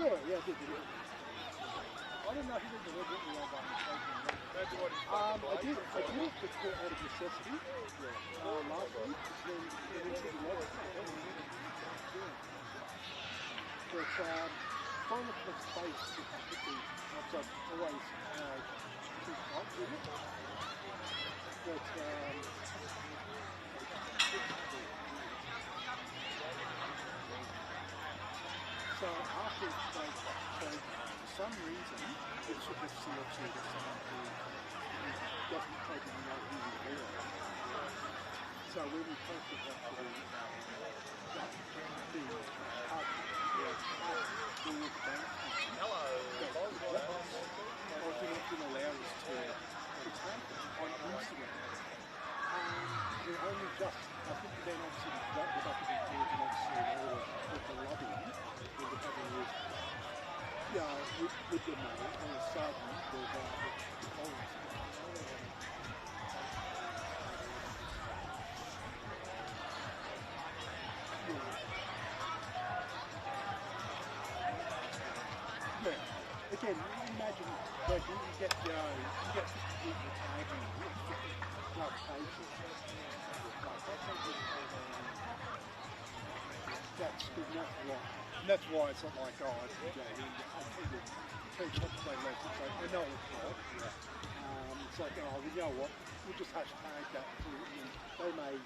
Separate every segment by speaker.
Speaker 1: Yeah, I did. I don't know if he did the red with me by mistake. I did it out of necessity last week, then into the level. But finding the space to quickly, I've always too tight with it. But so after it's like, for some reason, it should have selected someone who doesn't totally know who we are. So when we posted that to the hub, hello, didn't allow us to take it on Instagram. We only just, I think then obviously that was up against the obviously with the lobbying, with the having with, with the money, all of a sudden there's the polls. Again, imagine that you get 50 people tagging you, 50 plus pages. That's why it's not like, oh, it's I know it's not. It's like, oh, well, you know what, we'll just hashtag that too. They may.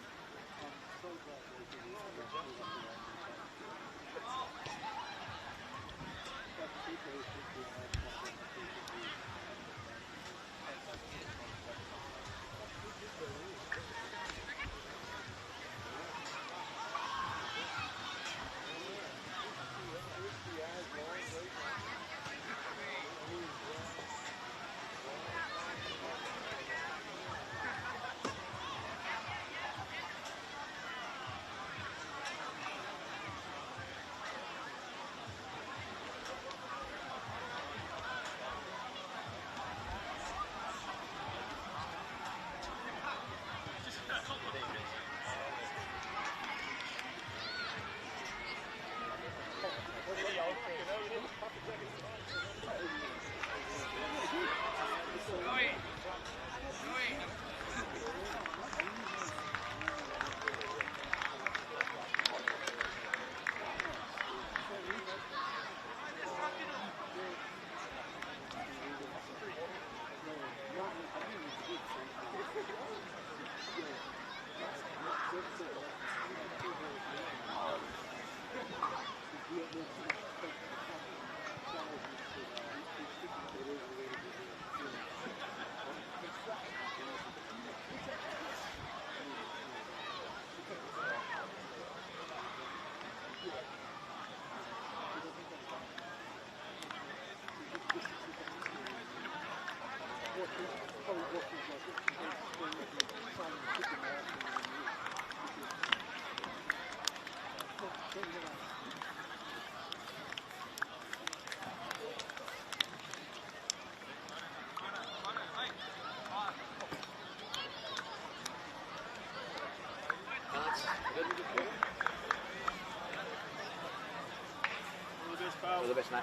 Speaker 2: All the best, mate.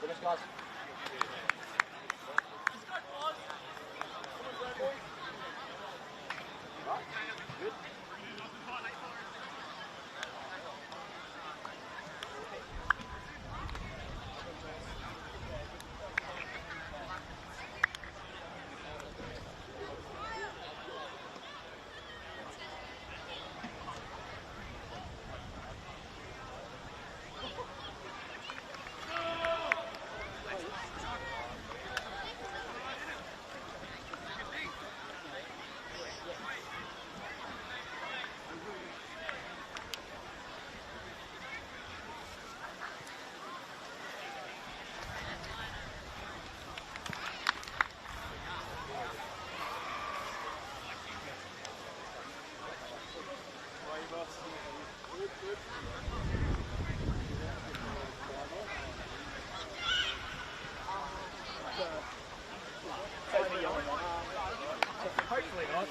Speaker 2: The best, guys. Right, good.
Speaker 1: Hopefully not.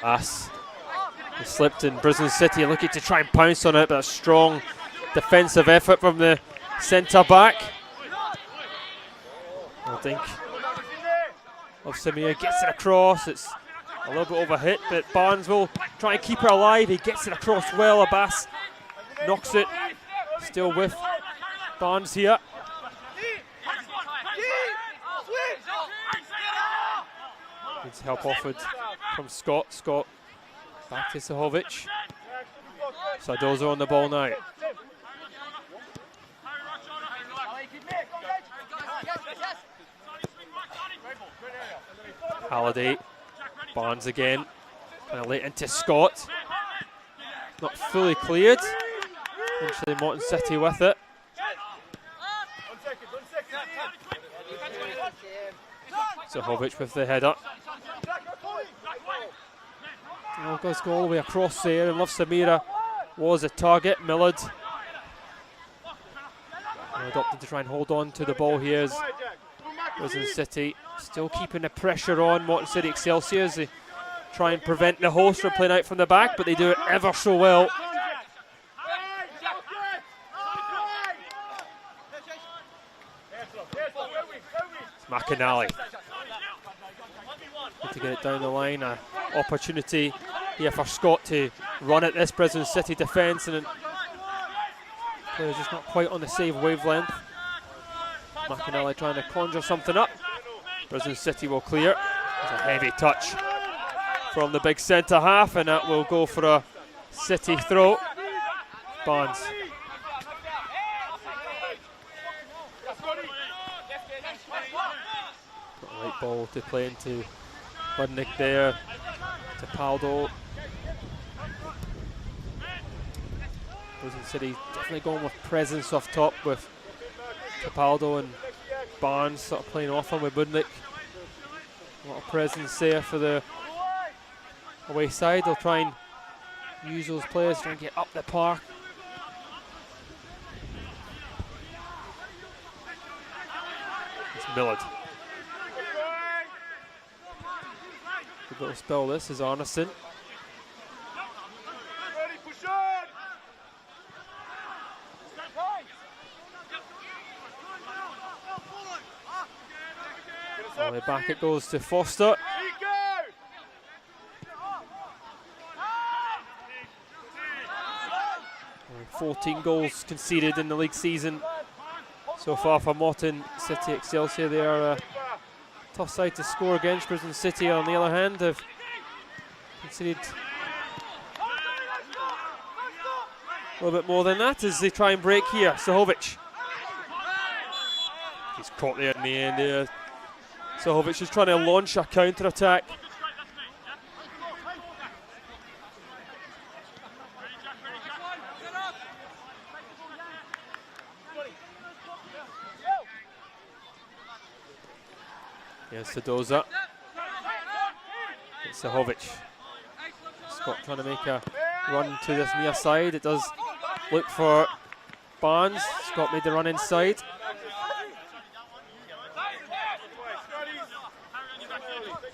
Speaker 3: Pass. It slipped in. Brisbane City looking to try and pounce on it, but a strong defensive effort from the centre back. I think Samir gets it across. It's a little bit overhit, but Barnes will try and keep it alive. He gets it across well. Abbas knocks it. Still with Barnes here. Needs help offered from Scott. Scott back to Sahovic. Sardoza on the ball now. Halliday, Barnes again, kind of late into Scott. Not fully cleared. Eventually Moreton City with it. Sahovic with the header. Oh, goes all the way across there, and Love Samira was a target. Millard adopted to try and hold on to the ball here as Brisbane City still keeping the pressure on Moreton City Excelsior as they try and prevent the host from playing out from the back, but they do it ever so well. It's McAnally to get it down the line. An opportunity here for Scott to run at this Brisbane City defence, and players just not quite on the save wavelength. McAnally trying to conjure something up. Brisbane City will clear. It's a heavy touch from the big centre half, and that will go for a City throw. Barnes. Got a light ball to play into Budnick there. To Paldo. Brisbane City definitely going with presence off top with Capaldo and Barnes sort of playing off him with Budnick. A lot of presence there for the away side. They'll try and use those players to try and get up the park. It's Millard. Good little spell this is Arneson. All the way back it goes to Foster. 14 goals conceded in the league season so far for Moreton City Excelsior. They are a tough side to score against. Brisbane City, on the other hand, have conceded a little bit more than that as they try and break here. Sahovic. He's caught there in the end there. Sahovic is trying to launch a counter-attack. Here's Sardoza. It's Sahovic. Scott trying to make a run to this near side. It does look for Barnes. Scott made the run inside.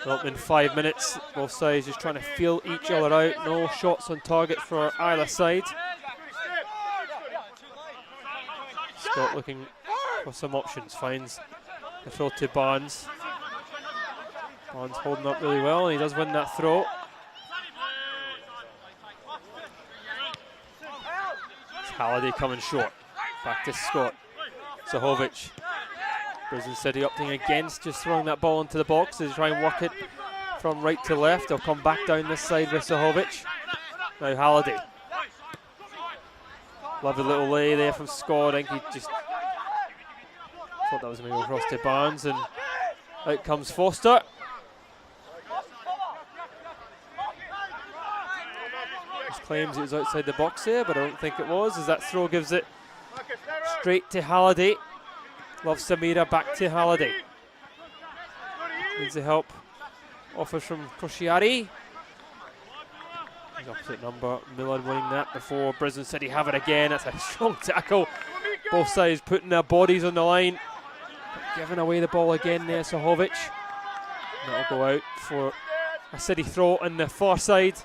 Speaker 3: Well, in 5 minutes, both sides just trying to feel each other out. No shots on target for either side. Scott looking for some options. Finds the throw to Barnes. Barnes holding up really well, and he does win that throw. It's Halliday coming short. Back to Scott. Sahovic. Brisbane City opting against just throwing that ball into the box as they try and work it from right to left. They'll come back down this side with Sahovic. Now Halliday. Lovely little lay there from Scott. I think he just thought that was going to go across to Barnes, and out comes Foster. He claims it was outside the box there, but I don't think it was, as that throw gives it straight to Halliday. Love Samira, back to Halliday. Needs the help. Offers from Crociari. His opposite number, Millard winning that before Brisbane City have it again. That's a strong tackle. Both sides putting their bodies on the line. But giving away the ball again there, Sahovic. That'll go out for A City throw on the far side.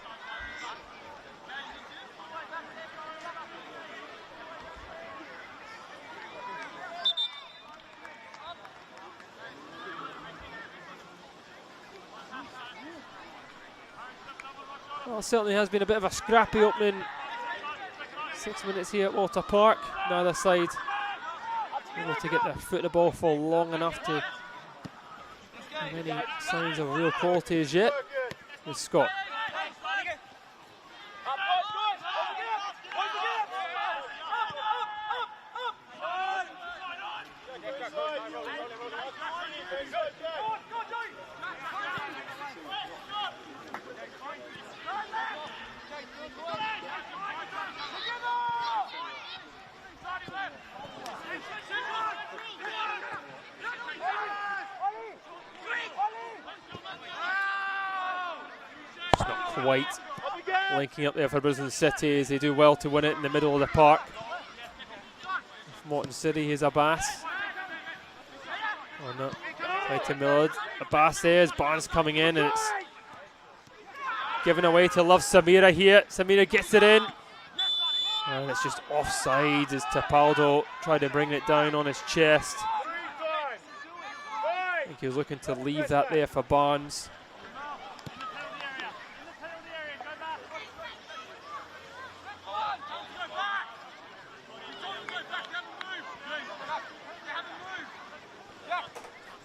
Speaker 3: Well, certainly has been a bit of a scrappy opening 6 minutes here at Walter Park. Neither side able to get their foot in the ball for long enough to have any signs of real quality as yet. With Scott. Quite linking up there for Brisbane City as they do well to win it in the middle of the park. Moreton City, here's Abbas. Oh no, right to Millard. Abbas there as Barnes coming in, and it's given away to Love Samira here. Samira gets it in. And it's just offside as Tapaldo tried to bring it down on his chest. I think he was looking to leave that there for Barnes.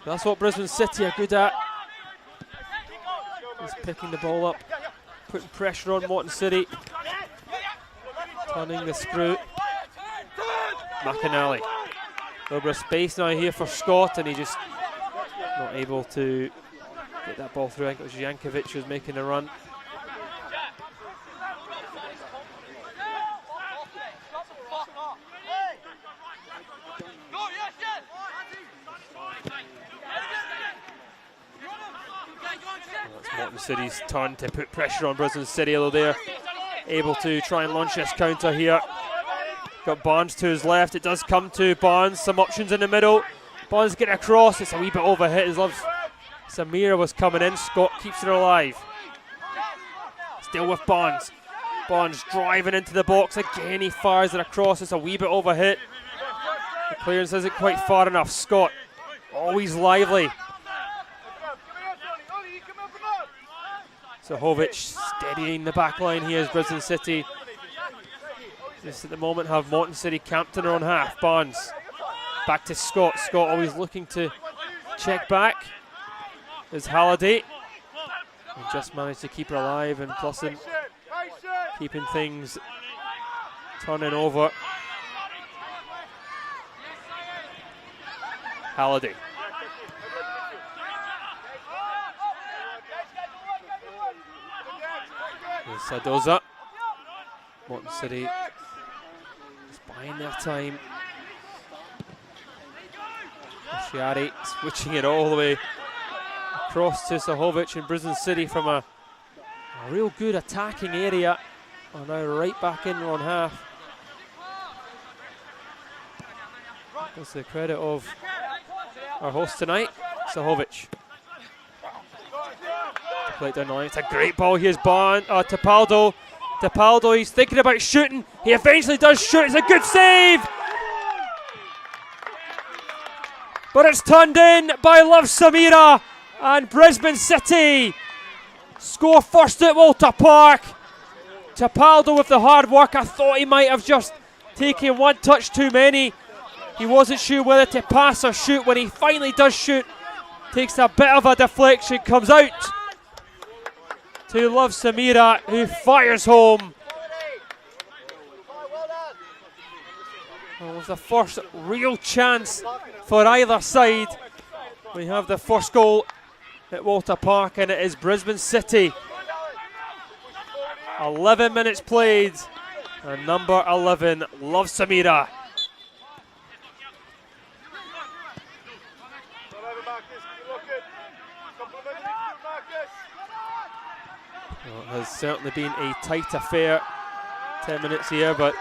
Speaker 3: That's what Brisbane City are good at. Is picking the ball up, putting pressure on Moreton City, turning the screw. McAnally. A little bit of space now here for Scott, and he just not able to get that ball through. I think it was Jankovic who was making the run. Moreton City's turn to put pressure on Brisbane City, although they're able to try and launch this counter here. Got Barnes to his left, it does come to Barnes, some options in the middle. Barnes getting across, it's a wee bit overhit as Love Samira was coming in. Scott keeps it alive. Still with Barnes. Barnes driving into the box, again he fires it across, it's a wee bit overhit. The clearance isn't quite far enough. Scott, always lively. Zahovic steadying the back line here as Brisbane City just at the moment have Moreton City camped in their own half. Barnes back to Scott. Scott always looking to check back. There's Halliday. And just managed to keep her alive, and Plusson keeping things turning over. Halliday. Sadoza. Moreton City is buying their time. Oshiari switching it all the way across to Zahovic, and Brisbane City from a real good attacking area are now right back in their own half. That's the credit of our host tonight, Zahovic. Play it down the line. It's a great ball. Here's Tapaldo. Tapaldo, he's thinking about shooting. He eventually does shoot. It's a good save. But it's turned in by Love Samira, and Brisbane City score first at Walter Park. Tapaldo with the hard work. I thought he might have just taken one touch too many. He wasn't sure whether to pass or shoot. When he finally does shoot, takes a bit of a deflection, comes out to Love Samira, who fires home. Well, it was the first real chance for either side. We have the first goal at Walter Park, and it is Brisbane City. 11 minutes played, and number 11, Love Samira. Well, it has certainly been a tight affair. 10 minutes here, but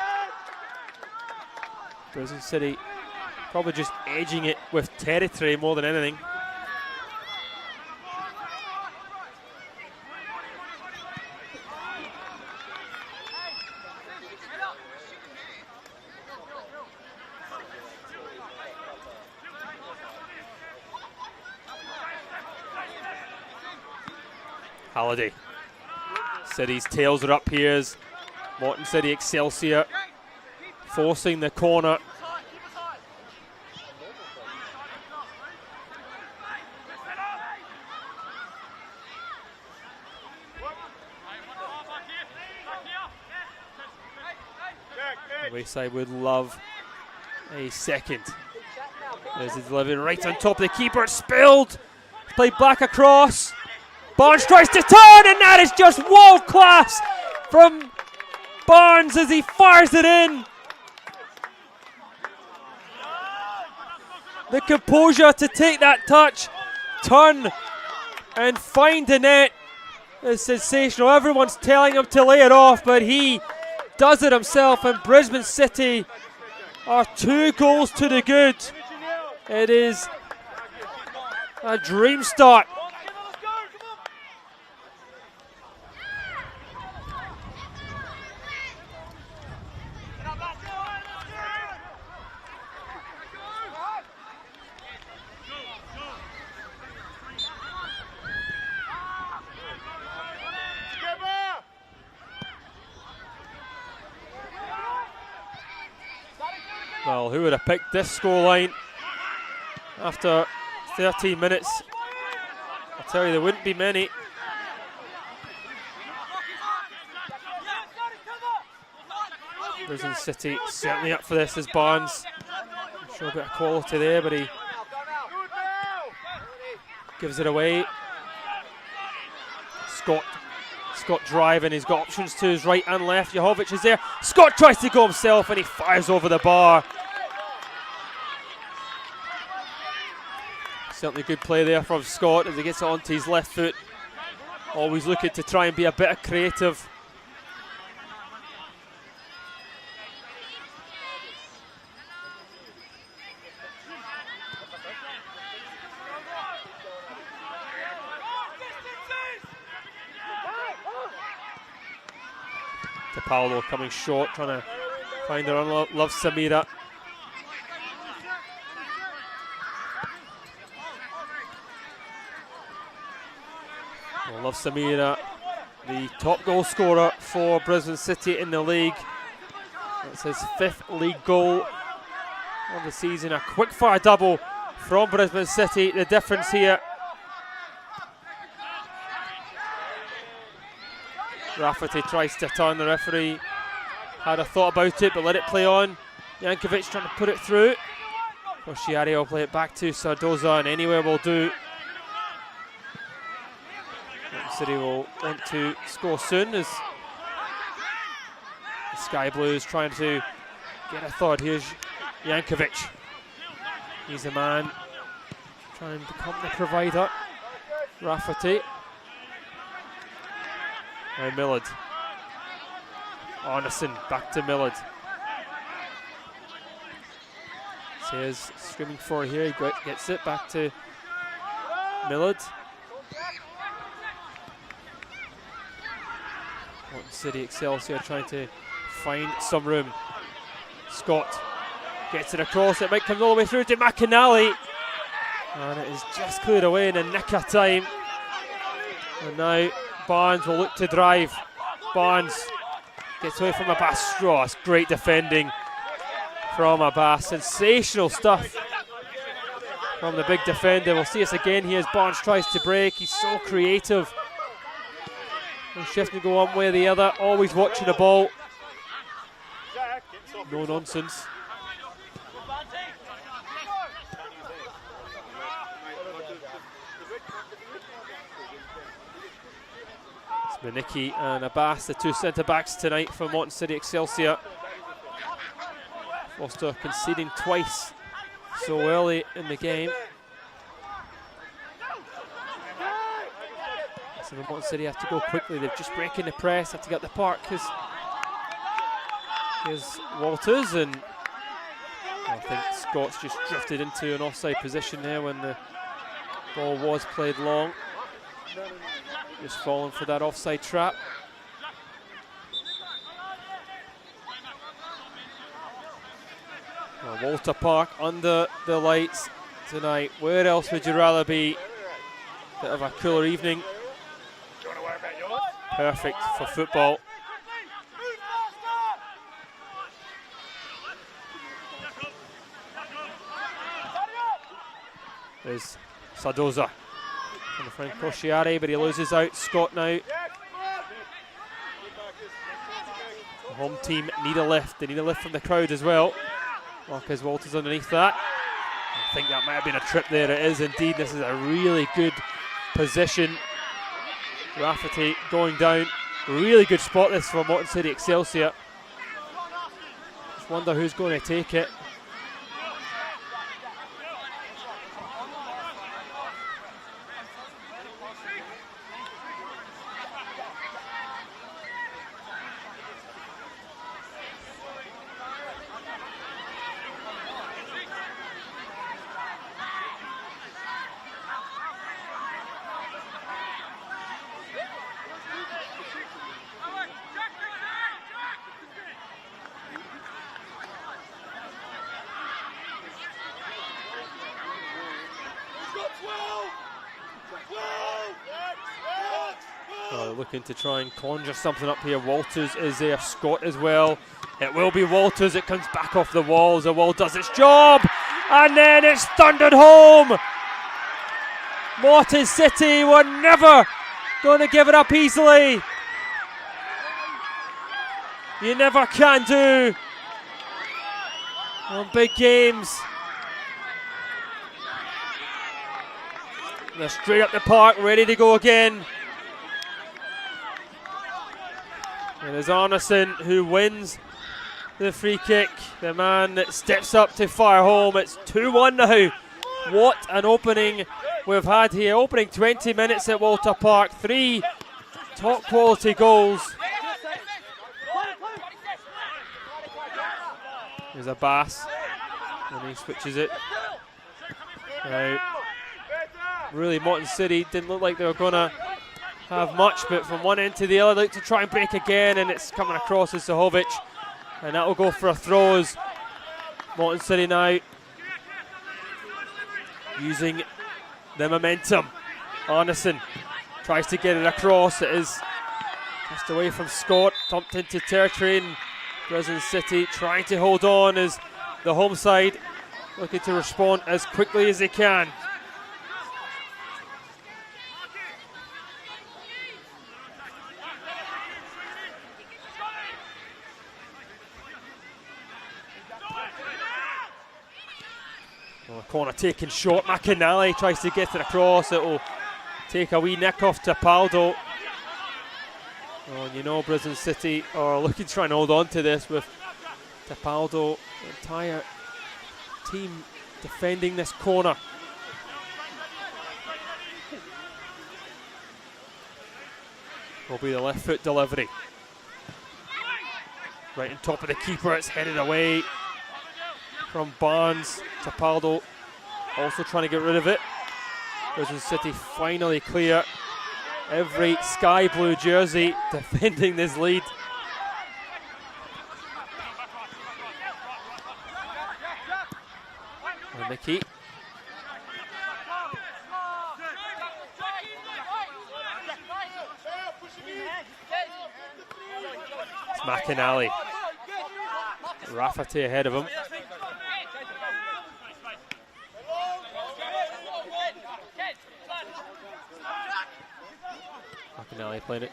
Speaker 3: Brisbane City probably just edging it with territory more than anything. Halliday. City's tails are up here as Moreton City Excelsior forcing the corner. Wayside would love a second. There's the delivery right on top of the keeper. It's spilled. Played back across. Barnes tries to turn, and that is just world class from Barnes as he fires it in. The composure to take that touch, turn, and find the net is sensational. Everyone's telling him to lay it off, but he does it himself, and Brisbane City are 2 goals to the good. It is a dream start. Well, who would have picked this scoreline after 13 minutes? I'll tell you, there wouldn't be many. Brisbane City certainly up for this as Barnes. Show a bit of quality there, but he gives it away. Scott driving, he's got options to his right and left. Johovic is there. Scott tries to go himself and he fires over the bar. Certainly good play there from Scott as he gets it onto his left foot. Always looking to try and be a bit creative. Paolo coming short, trying to find her on. Loves Samira. Well, Love Samira, the top goal scorer for Brisbane City in the league. That's his 5th league goal of the season. A quick-fire double from Brisbane City. The difference here. Rafferty tries to turn. The referee had a thought about it, but let it play on. Jankovic trying to put it through. Rosciari will play it back to Sardoza, and anywhere will do. City will want to score soon as the Sky Blues trying to get a third. Here's Jankovic. He's a man trying to become the provider. Rafferty. Now Millard. Arneson back to Millard. Says screaming for here. He gets it back to Millard. Moreton City Excelsior trying to find some room. Scott gets it across. It might come all the way through to McInally. And it is just cleared away in a nick of time. And now Barnes will look to drive. Barnes gets away from Abbas. Oh, it's great defending from Abbas. Sensational stuff from the big defender. We'll see us again here as Barnes tries to break. He's so creative. He'll shift and go one way or the other. Always watching the ball. No nonsense. Manicki and Abbas, the 2 centre-backs tonight for Moreton City Excelsior. Foster conceding twice so early in the game. So Moreton City have to go quickly. They're just breaking the press, have to get the park because here's Walters, and I think Scott's just drifted into an offside position there when the ball was played long. Just falling for that offside trap. Well, Walter Park under the lights tonight. Where else would you rather be? Bit of a cooler evening. perfect for football. There's Sardoza on the front Crociari, but he loses out. Scott now. The home team need a lift. They need a lift from the crowd as well. Marcus Walters underneath that. I think that might have been a trip there. It is indeed. This is a really good position. Rafferty going down. Really good spot this for Moreton City Excelsior. Just wonder who's going to take it. Looking to try and conjure something up here. Walters is there, Scott as well. It will be Walters. It comes back off the walls. The wall does its job, and then it's thundered home. Moreton City were never going to give it up easily. You never can do on big games. They're straight up the park, ready to go again. It is Arneson who wins the free kick. The man that steps up to fire home. It's 2-1 now. What an opening we've had here. Opening 20 minutes at Walter Park. 3 top quality goals. There's a Bass. And he switches it. Now, really, Moreton City didn't look like they were going to have much, but from one end to the other, look to try and break again, and it's coming across as Zahovic, and that will go for a throw as Moreton City now using the momentum. Arneson tries to get it across. It is just away from Scott, thumped into territory, and Brisbane City trying to hold on as the home side looking to respond as quickly as they can. Corner taken short. McInally tries to get it across. It will take a wee nick off Tapaldo. Oh, and you know Brisbane City are looking to try and hold on to this with Tapaldo, the entire team defending this corner. Will be the left foot delivery. Right on top of the keeper, it's headed away from Barnes. Tapaldo also trying to get rid of it. Brisbane City finally clear. Every sky blue jersey defending this lead. And Mickey. It's McInally. Rafferty ahead of him. McInally playing it.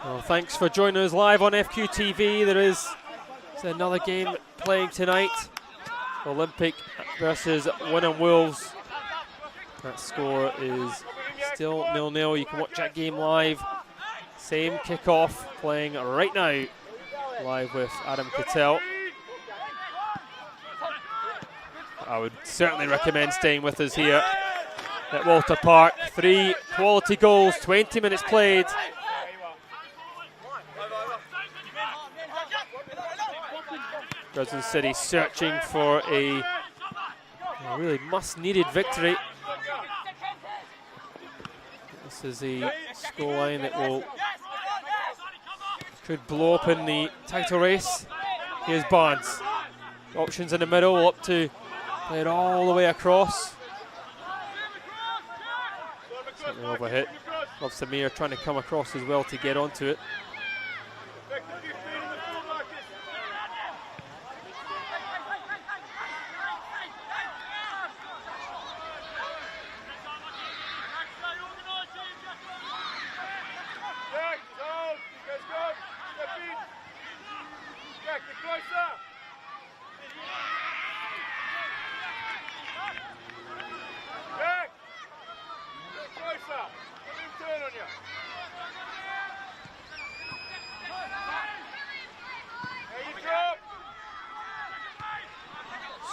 Speaker 3: Well, thanks for joining us live on FQTV. There is another game playing tonight. Olympic versus Wynnum Wolves. That score is still 0-0. You can watch that game live. Same kickoff playing right now, live with Adam Cattell. I would certainly recommend staying with us here at Walter Park. 3 quality goals, 20 minutes played. Brisbane City searching for a really must-needed victory. This is a scoreline that will Could blow up in the title race. Here's Barnes. Options in the middle, up to play it all the way across. Slightly overhit. Love Samir trying to come across as well to get onto it.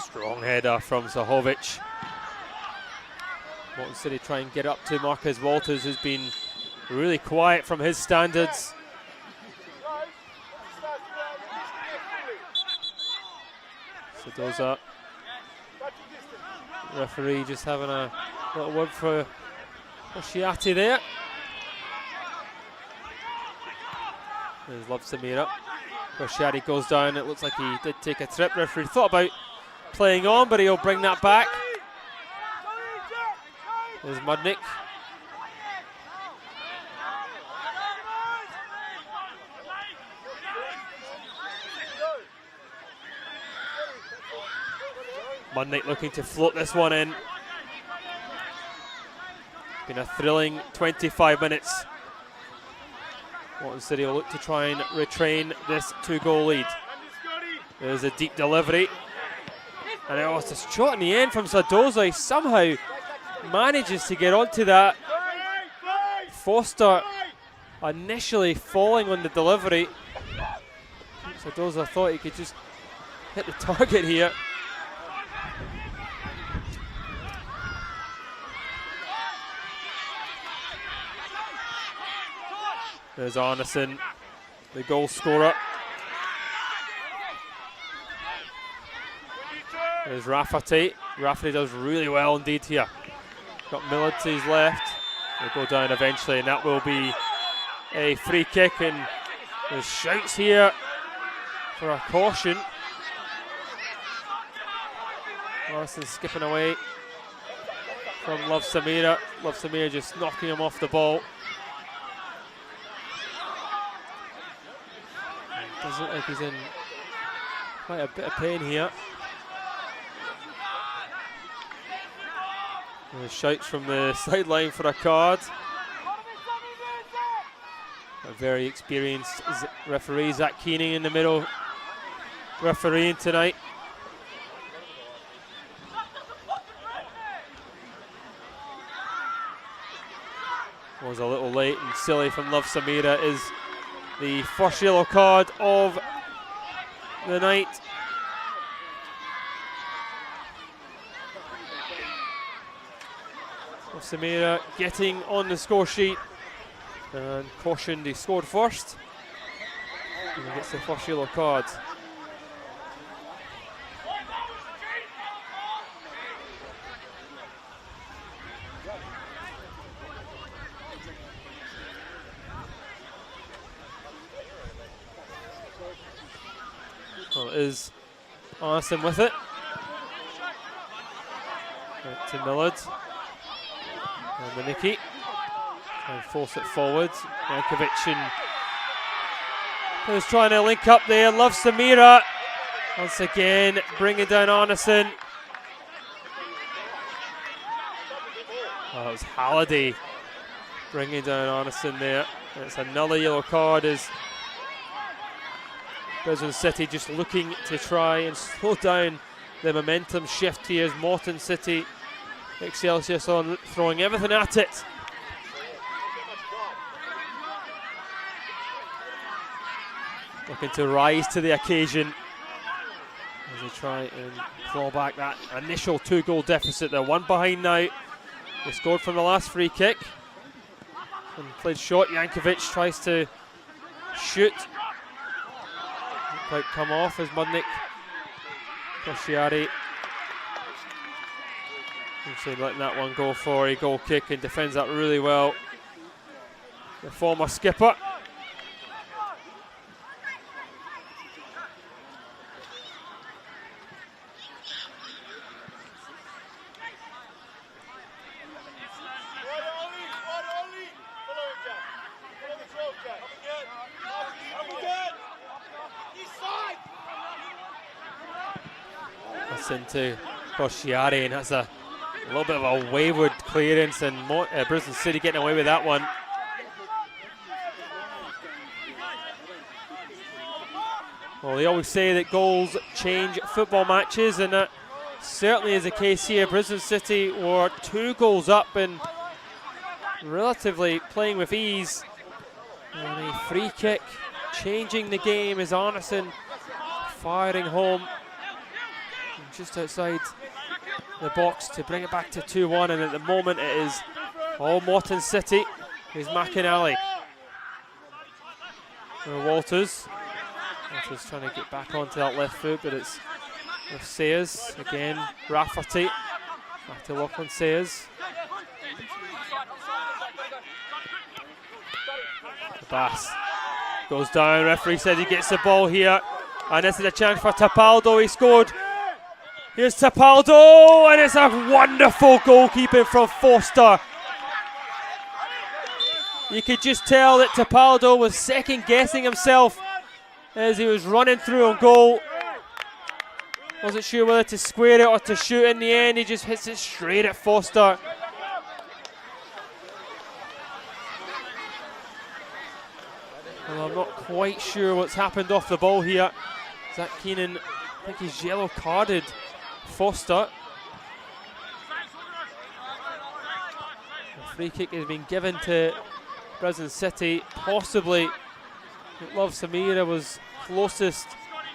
Speaker 3: Strong header from Zahovic. Moreton City try and get up to Marcus Walters, who's been really quiet from his standards. Sedoza, referee just having a little word for Shiati there. There's Love Samira. Shiati goes down. It looks like he did take a trip. Referee thought about playing on, but he'll bring that back. There's Mudnick. Mudnick looking to float this one in. Been a thrilling 25 minutes. Moreton City will look to try and retrain this 2-goal lead. There's a deep delivery. And it was a shot in the end from Zadoza. He somehow manages to get onto that. Foster initially falling on the delivery. Zadoza thought he could just hit the target here. There's Arneson, the goal scorer. There's Rafferty. Rafferty does really well indeed here. Got Millard to his left. He'll go down eventually, and that will be a free kick. And there's shouts here for a caution. Arneson skipping away from Love Samira. Love Samira just knocking him off the ball. Does look like he's in quite a bit of pain here. There's shouts from the sideline for a card. A very experienced referee, Zach Keening, in the middle, refereeing tonight. Was a little late and silly from Love Samira. Is the first yellow card of the night. Samira getting on the score sheet, and cautioned he scored first, and he gets the first yellow card. Well, it is Arneson with it. Back to Millard. And Manicki. And force it forward. Jankovic and is trying to link up there. Love Samira. Once again, bringing down Arneson. Oh, it was Halliday bringing down Arneson there. And it's another yellow card as Brisbane City just looking to try and slow down the momentum shift here as Moreton City, Excelsior throwing everything at it. Looking to rise to the occasion as they try and claw back that initial 2-goal deficit. They're one behind now. They scored from the last free kick and played short. Jankovic tries to shoot. Didn't quite come off as Mudnick. Kosciari letting that one go for a goal kick and defends that really well. The former skipper. That's into Corsiari, and that's a little bit of a wayward clearance, and Brisbane City getting away with that one. Well, they always say that goals change football matches, and that certainly is the case here. Brisbane City were 2 goals up and relatively playing with ease. And a free kick changing the game as Arneson firing home just outside the box to bring it back to 2-1, and at the moment it is all Moreton City. Here's McInally. Walters trying to get back onto that left foot, but it's with Sayers. Again, Rafferty. Back to Lachlan Sayers. The pass goes down. Referee said he gets the ball here. And this is a chance for Tapaldo. He scored. Here's Tapaldo, and it's a wonderful goalkeeping from Foster. You could just tell that Tapaldo was second guessing himself as he was running through on goal. Wasn't sure whether to square it or to shoot. In the end, he just hits it straight at Foster. Well, I'm not quite sure what's happened off the ball here. Zach Keenan, I think he's yellow carded Foster. The free kick has been given to Brisbane City. Possibly, Love Samira was closest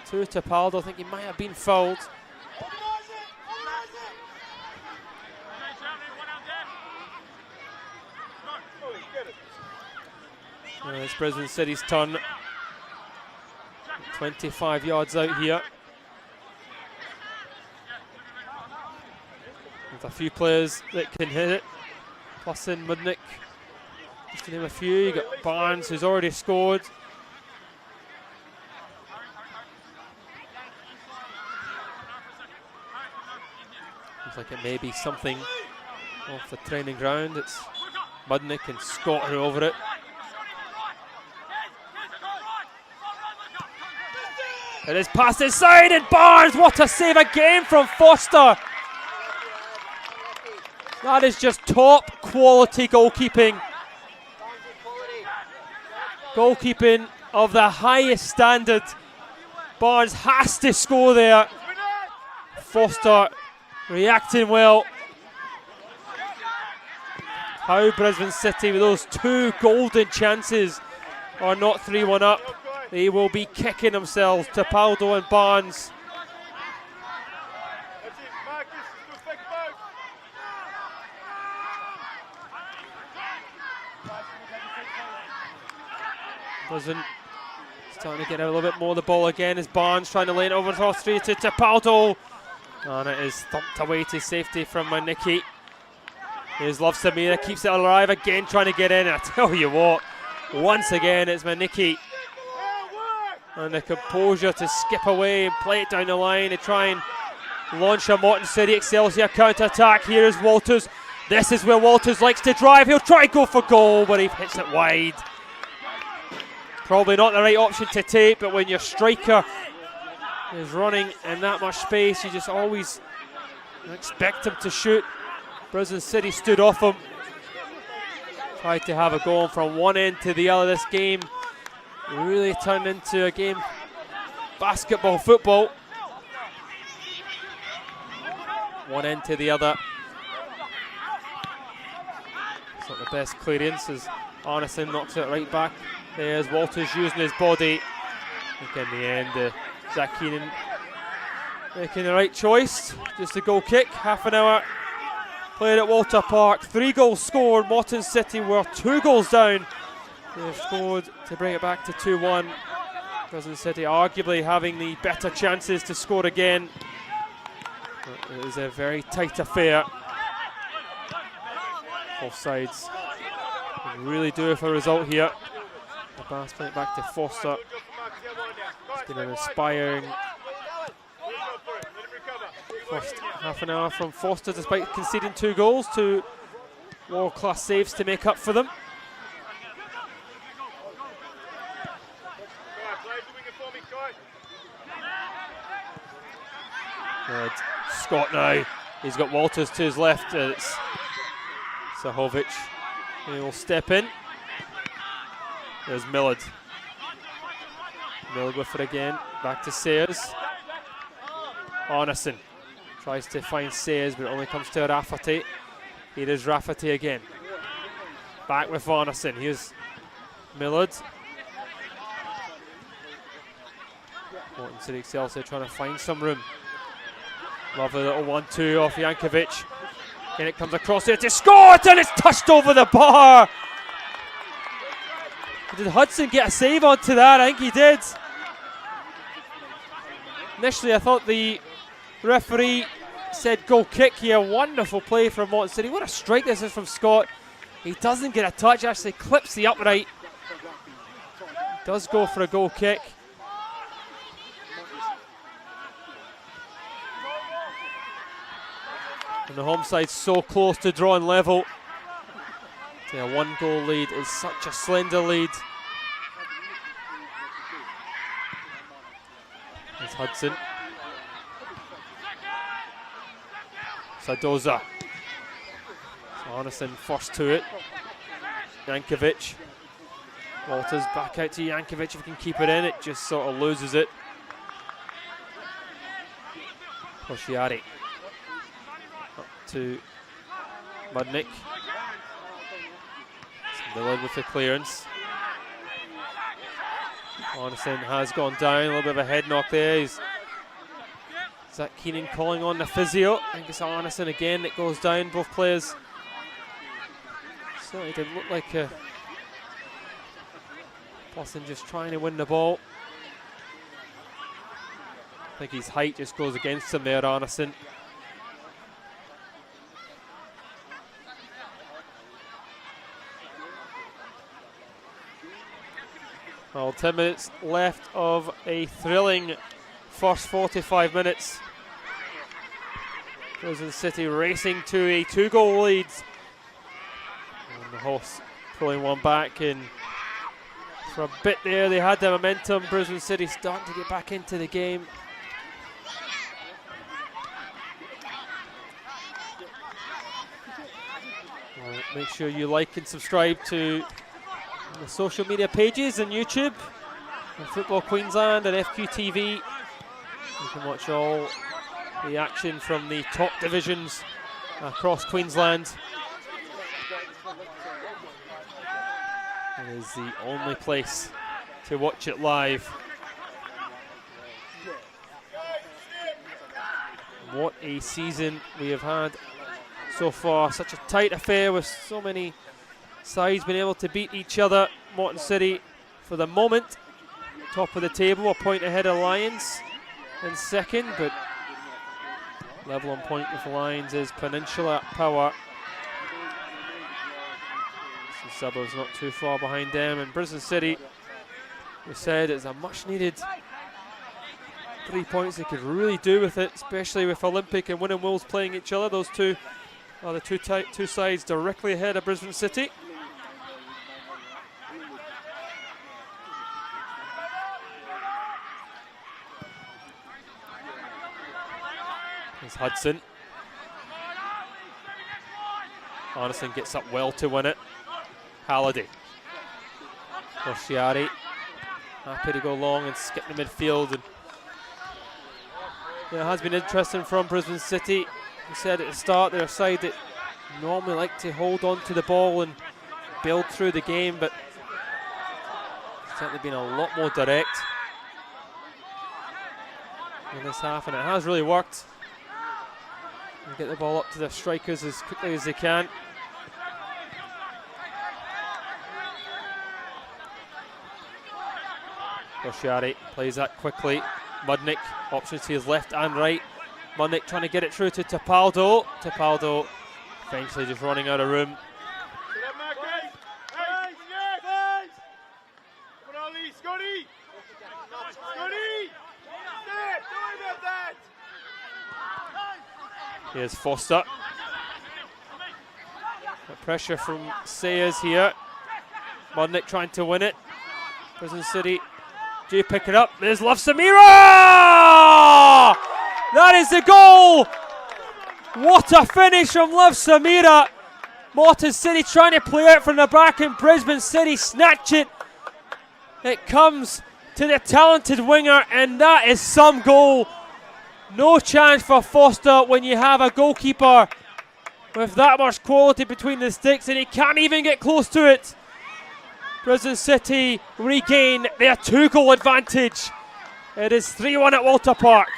Speaker 3: to Tapaldo. I think he might have been fouled. It's Brisbane City's turn. 25 yards out here. With a few players that can hit it. Plus in Mudnick. Just to name a few. You got Barnes, who's already scored. Looks like it may be something off the training ground. It's Mudnick and Scott who are over it. It is passed inside, and Barnes, what a save again from Foster. That is just top quality goalkeeping. Goalkeeping of the highest standard. Barnes has to score there. Foster reacting well. How Brisbane City, with those 2 golden chances, are not 3-1 up. They will be kicking themselves, Tapaldo and Barnes. Brisbane starting to get a little bit more of the ball again as Barnes trying to lay it over to 3 to Tapaldo. And it is thumped away to safety from Manicki. Here's Love Samira, keeps it alive again, trying to get in. And I tell you what, once again it's Manicki. And the composure to skip away and play it down the line to try and launch a Moreton City Excelsior counter-attack. Here is Walters. This is where Walters likes to drive. He'll try and go for goal, but he hits it wide. Probably not the right option to take, but when your striker is running in that much space, you just always expect him to shoot. Brisbane City stood off him. Tried to have a goal from one end to the other. This game really turned into a game basketball, football. One end to the other. It's not the best clearance as Arneson knocks it right back. There's Walters using his body. I think in the end, Zach Keenan making the right choice. Just a goal kick. Half an hour played at Walter Park. 3 goals scored. Moreton City were 2 goals down. They've scored to bring it back to 2-1. Brisbane City arguably having the better chances to score again. But it is a very tight affair. Both sides really do it for a result here. The pass playing back to Foster. It's been an inspiring first half an hour from Foster, despite conceding 2 goals. 2 world-class saves to make up for them. Good. Scott now. He's got Walters to his left. It's Sahovic. He will step in. There's Millard. Millard with it again. Back to Sayers. Arneson tries to find Sayers, but it only comes to Rafferty. Here is Rafferty again. Back with Arneson. Here's Millard. Moreton City Excelsior trying to find some room. Lovely little 1-2 off Jankovic. And it comes across here to Scott, and it's touched over the bar. Did Hudson get a save onto that? I think he did. Initially, I thought the referee said goal kick here. Wonderful play from Moreton City. What a strike this is from Scott. He doesn't get a touch, actually clips the upright. Does go for a goal kick. And the home side's so close to drawing level. A 1-goal lead is such a slender lead. It's Hudson. Sadoza. So Arneson first to it. Jankovic. Walters back out to Jankovic. If he can keep it in, it just sort of loses it. Kosciari. Up to Mudnick. Millard with the clearance. Arneson has gone down, a little bit of a head knock there. Is that Keenan calling on the physio? I think it's Arneson again that goes down, both players. Certainly didn't look like a person just trying to win the ball. I think his height just goes against him there, Arneson. Well, 10 minutes left of a thrilling first 45 minutes. Brisbane City racing to a 2-goal lead. And the Hawks pulling one back, and for a bit there they had the momentum. Brisbane City starting to get back into the game. Well, make sure you like and subscribe to the social media pages and YouTube, and Football Queensland and FQTV. You can watch all the action from the top divisions across Queensland. It is the only place to watch it live. What a season we have had so far. Such a tight affair with so many sides being able to beat each other. Moreton City, for the moment, top of the table, a point ahead of Lions in second, but level on point with Lions is Peninsula Power. The suburbs not too far behind them, and Brisbane City, we said, is a much needed 3 points. They could really do with it, especially with Olympic and Winning Wolves playing each other. Those two are the two sides directly ahead of Brisbane City. Here's Hudson. Arneson gets up well to win it. Halliday. Kosciari happy to go long and skip the midfield. And yeah, it has been interesting from Brisbane City. We said at the start, they're a side that normally like to hold on to the ball and build through the game, but certainly been a lot more direct in this half, and it has really worked. And get the ball up to the strikers as quickly as they can. Kosciari plays that quickly. Mudnick, options to his left and right. Mudnick trying to get it through to Tapaldo. Tapaldo eventually just running out of room. Here's Foster. The pressure from Sayers here. Mudnick trying to win it. Brisbane City do pick it up. There's Love Samira! That is the goal! What a finish from Liv Samira. Moreton City trying to play out from the back and Brisbane City snatch it. It comes to the talented winger, and that is some goal. No chance for Foster when you have a goalkeeper with that much quality between the sticks, and he can't even get close to it. Brisbane City regain their 2-goal advantage. It is 3-1 at Walter Park.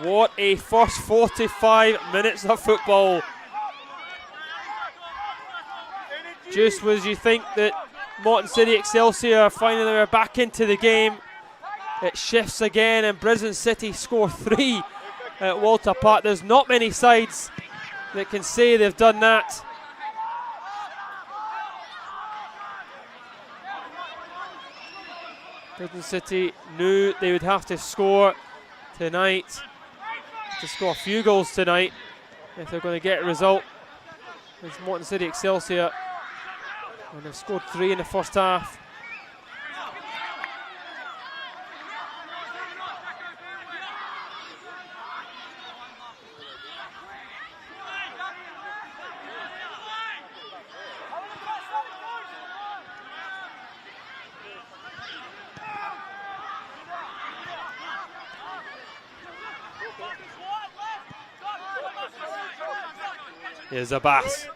Speaker 3: What a first 45 minutes of football. Just as you think that Moreton City Excelsior finally were back into the game, it shifts again and Brisbane City score 3 at Walter Park. There's not many sides that can say they've done that. Brisbane City knew they would have to score tonight, to score a few goals tonight if they're going to get a result. It's Moreton City Excelsior, and they've scored 3 in the first half. Here's Abbas.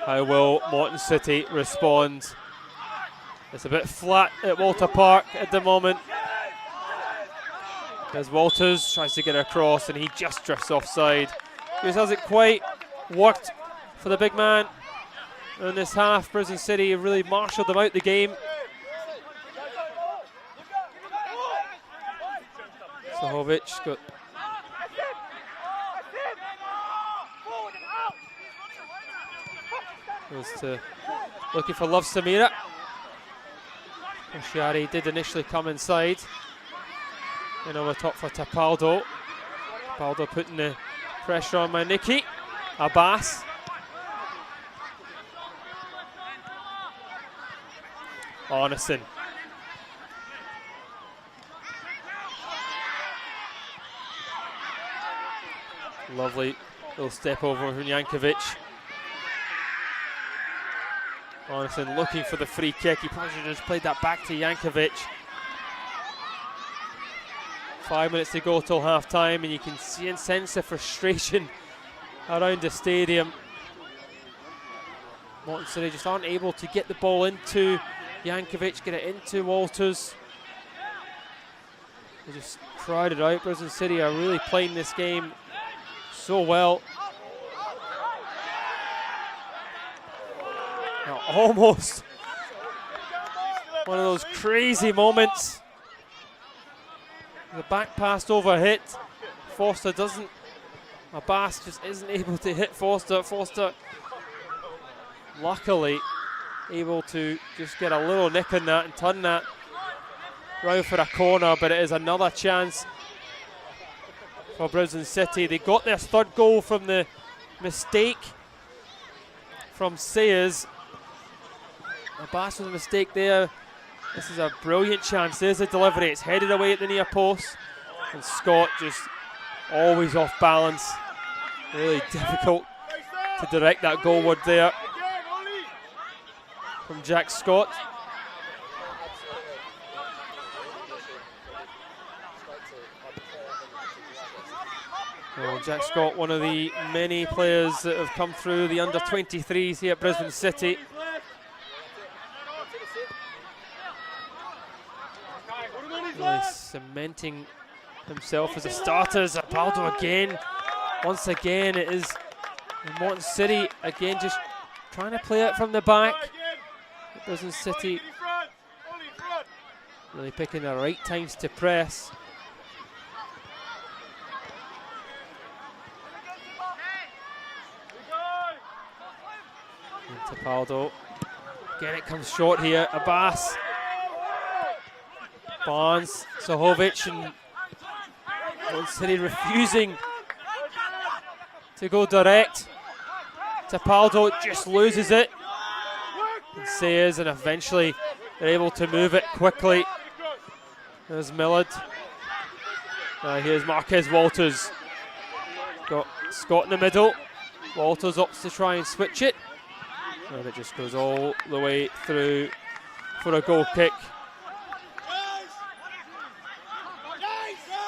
Speaker 3: How will Moreton City respond? It's a bit flat at Walter Park at the moment. As Walters tries to get across and he just drifts offside. Just hasn't quite worked for the big man in this half. Brisbane City have really marshalled them out the game. Sahovic got goes to looking for Love Samira. Oshiari did initially come inside. And over top for Tapaldo. Tapaldo putting the pressure on Maniki. Abbas. Arneson. Lovely little step over from Jankovic. Arneson looking for the free kick. He probably should have just played that back to Jankovic. 5 minutes to go till half time, and you can see and sense the frustration around the stadium. Moreton City just aren't able to get the ball into Jankovic, get it into Walters. They just crowded out. Brisbane City are really playing this game so well. Now, almost one of those crazy moments. The back pass over hit. Foster doesn't. Abbas just isn't able to hit Foster. Foster, luckily, able to just get a little nick in that and turn that round for a corner, but it is another chance for Brisbane City. They got their third goal from the mistake from Sayers. Abbas was a mistake there. This is a brilliant chance. There's a delivery. It's headed away at the near post. And Scott just always off balance. Really difficult to direct that goalward there from Jack Scott. Well, Jack Scott, one of the many players that have come through the under-23s here at Brisbane City. Really cementing himself as a starter. Zapaldo again. Once again, it is Moreton City again just trying to play it from the back. Brisbane City really picking the right times to press. And Tapaldo. Again, it comes short here. Abbas. Barnes, Sahovic, and Moreton City refusing to go direct. Tapaldo just loses it. and Sayers, and eventually they're able to move it quickly. There's Millard. Here's Marquez Walters. Got Scott in the middle. Walters opts to try and switch it, and it just goes all the way through for a goal kick.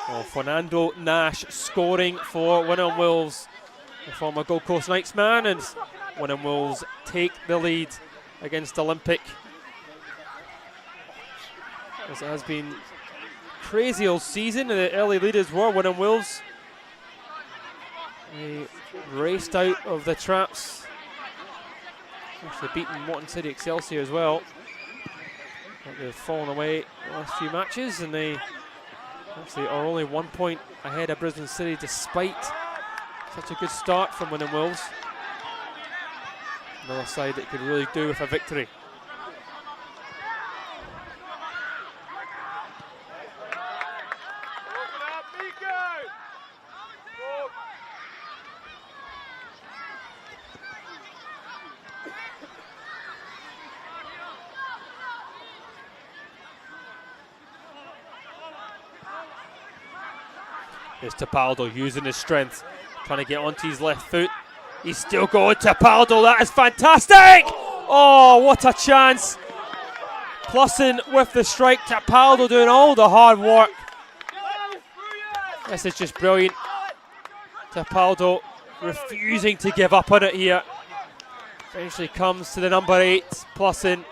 Speaker 3: Oh, Fernando Nash scoring for Wynnum Wolves, the former Gold Coast Knights man, and Wynnum Wolves take the lead against Olympic. As it has been crazy all season, and the early leaders were Wynnum Wolves. They raced out of the traps. Actually beaten Moreton City Excelsior as well. But they've fallen away the last few matches, and they actually are only 1 point ahead of Brisbane City despite such a good start from Wynnum Wolves. Another side that could really do with a victory. Here's Tapaldo using his strength, trying to get onto his left foot. He's still going. Tapaldo, that is fantastic! Oh, what a chance! Plussing with the strike. Tapaldo doing all the hard work. This is just brilliant. Tapaldo refusing to give up on it here. Eventually comes to the number 8, Plussing.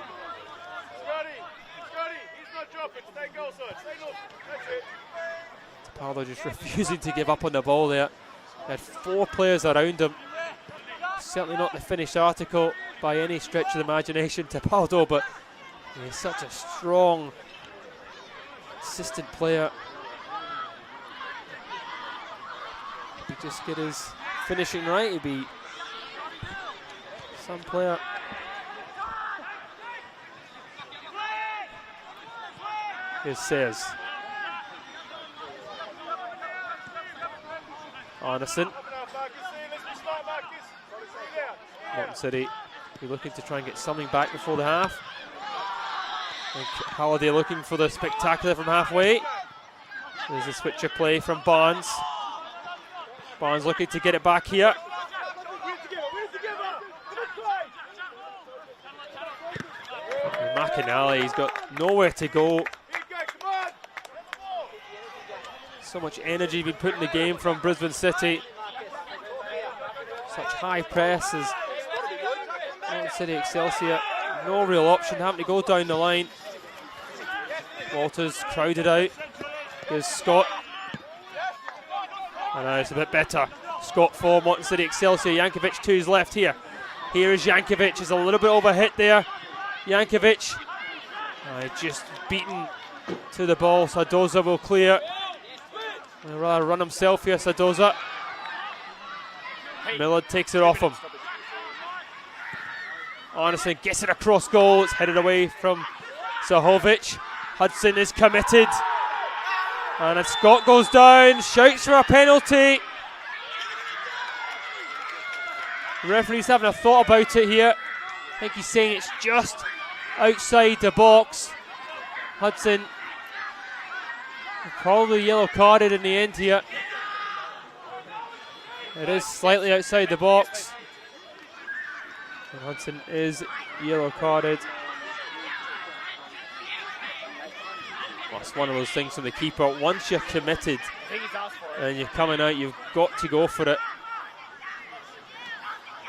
Speaker 3: Tapaldo just refusing to give up on the ball there. He had 4 players around him. Certainly not the finished article by any stretch of the imagination, Tapaldo, but he's such a strong, consistent player. If he just get his finishing right, he'd be some player. Here's Sayers. Arneson. Moreton City be looking to try and get something back before the half. Halliday looking for the spectacular from halfway. There's a switcher play from Barnes. Barnes looking to get it back here. And McInally, he's got nowhere to go. So much energy being put in the game from Brisbane City. Such high press as Moreton City Excelsior. No real option, having to go down the line. Walters crowded out. There's Scott. And now it's a bit better. Scott for Moreton City Excelsior. Jankovic to his left here. Here is Jankovic. He's a little bit overhit there. Jankovic just beaten to the ball. Sadoza will clear. He'll rather run himself here, Sadoza. Millard takes it off him. Arneson gets it across goal. It's headed away from Zahovic. Hudson is committed. And if Scott goes down, shouts for a penalty. The referee's having a thought about it here. I think he's saying it's just outside the box. Hudson probably yellow carded in the end here. It is slightly outside the box. And Hudson is yellow carded. Well, it's one of those things from the keeper. Once you're committed and you're coming out, you've got to go for it.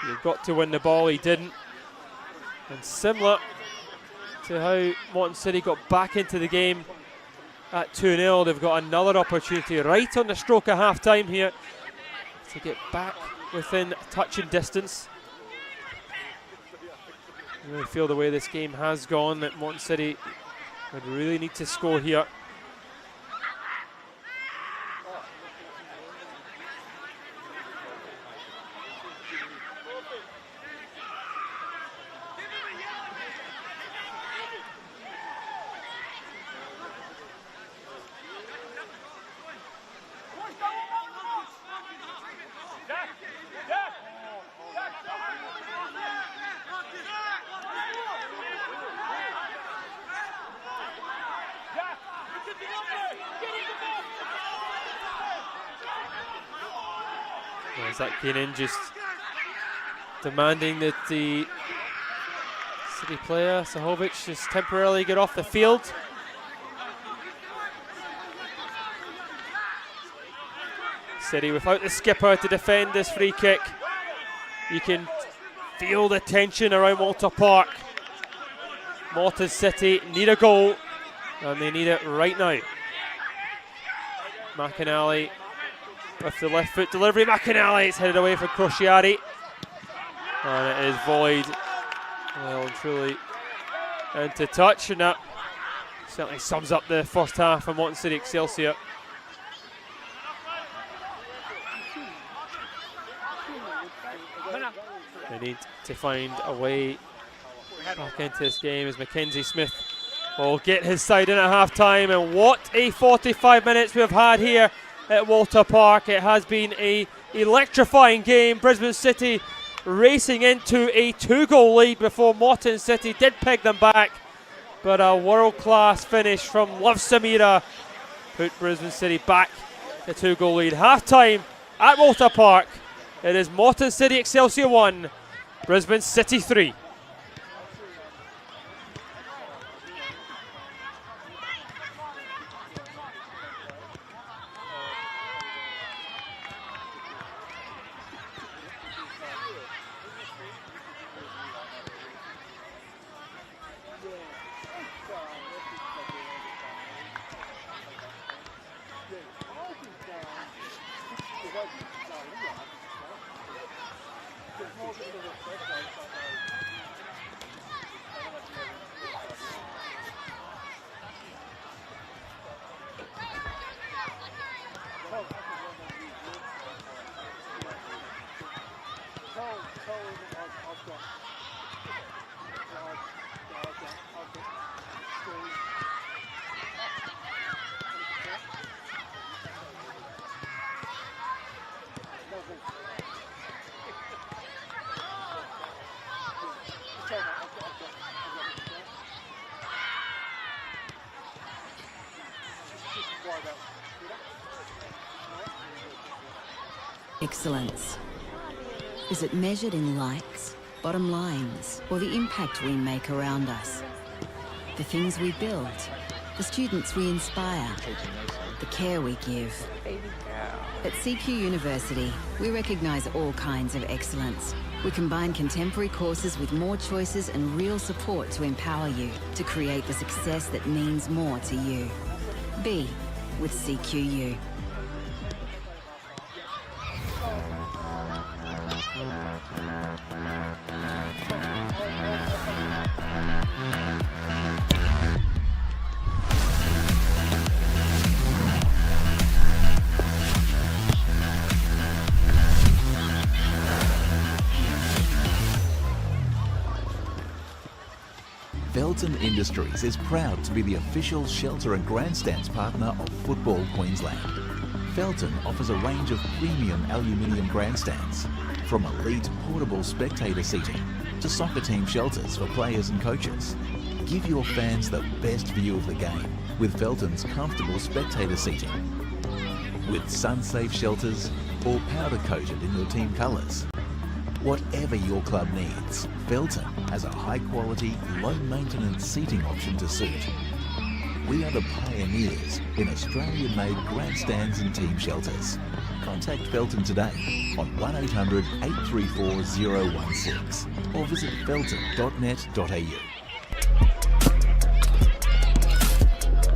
Speaker 3: You've got to win the ball. He didn't. And similar to how Moreton City got back into the game at 2-0, they've got another opportunity right on the stroke of half time here to get back within touching distance. I really feel the way this game has gone that Moreton City would really need to score here. Zach Keenan just demanding that the City player, Sahovic, just temporarily get off the field. City without the skipper to defend this free kick. You can feel the tension around Walter Park. Moreton City need a goal, and they need it right now. McInally with the left foot delivery. McInally, it's headed away from Crociati, and it is volleyed well and truly into touch, and that certainly sums up the first half of Moreton City Excelsior. They need to find a way back into this game as Mackenzie Smith will get his side in at half time. And what a 45 minutes we've had here at Walter Park. It has been an electrifying game. Brisbane City racing into a 2-goal lead before Moreton City did peg them back, but a world-class finish from Love Samira put Brisbane City back to 2-goal lead. Half time at Walter Park. It is Moreton City Excelsior 1, Brisbane City 3.
Speaker 4: Excellence. Is it measured in likes, bottom lines, or the impact we make around us? The things we build, the students we inspire, the care we give. At CQ University, we recognise all kinds of excellence. We combine contemporary courses with more choices and real support to empower you to create the success that means more to you. Be with CQU.
Speaker 5: Felton Industries is proud to be the official shelter and grandstands partner of Football Queensland. Felton offers a range of premium aluminium grandstands, from elite portable spectator seating to soccer team shelters for players and coaches. Give your fans the best view of the game with Felton's comfortable spectator seating. With sun-safe shelters or powder-coated in your team colours. Whatever your club needs, Felton has a high-quality, low-maintenance seating option to suit. We are the pioneers in Australian-made grandstands and team shelters. Contact Felton today on 1800 834 016 or visit felton.net.au.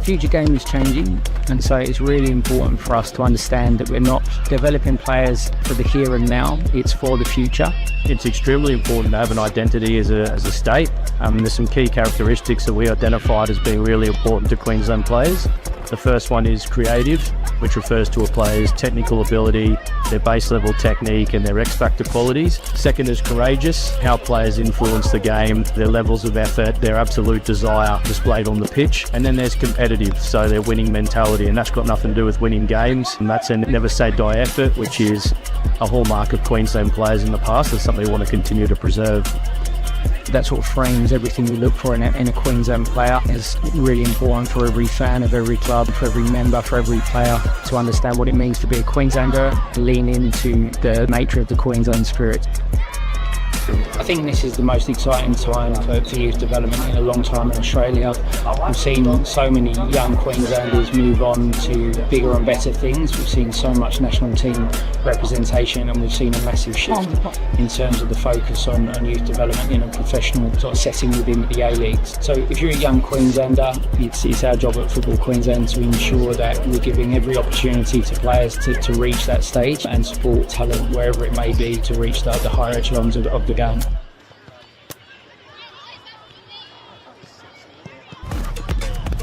Speaker 6: Future game is changing, and so it's really important for us to understand that we're not developing players for the here and now, it's for the future.
Speaker 7: It's extremely important to have an identity as a state. There's some key characteristics that we identified as being really important to Queensland players. The first one is creative, which refers to a player's technical ability, their base level technique and their X factor qualities. Second is courageous, how players influence the game, their levels of effort, their absolute desire displayed on the pitch. And then there's competitive, so their winning mentality, and that's got nothing to do with winning games. And that's a never say die effort, which is a hallmark of Queensland players in the past. It's something we want to continue to preserve.
Speaker 6: That sort of frames everything we look for in a Queensland player. It's really important for every fan of every club, for every member, for every player to understand what it means to be a Queenslander, lean into the nature of the Queensland spirit. I think this is the most exciting time for youth development in a long time in Australia. We've seen so many young Queenslanders move on to bigger and better things. We've seen so much national team representation, and we've seen a massive shift in terms of the focus on youth development in a professional sort of setting within the A-Leagues. So if you're a young Queenslander, it's our job at Football Queensland to ensure that we're giving every opportunity to players to reach that stage and support talent wherever it may be to reach the higher echelons of the game.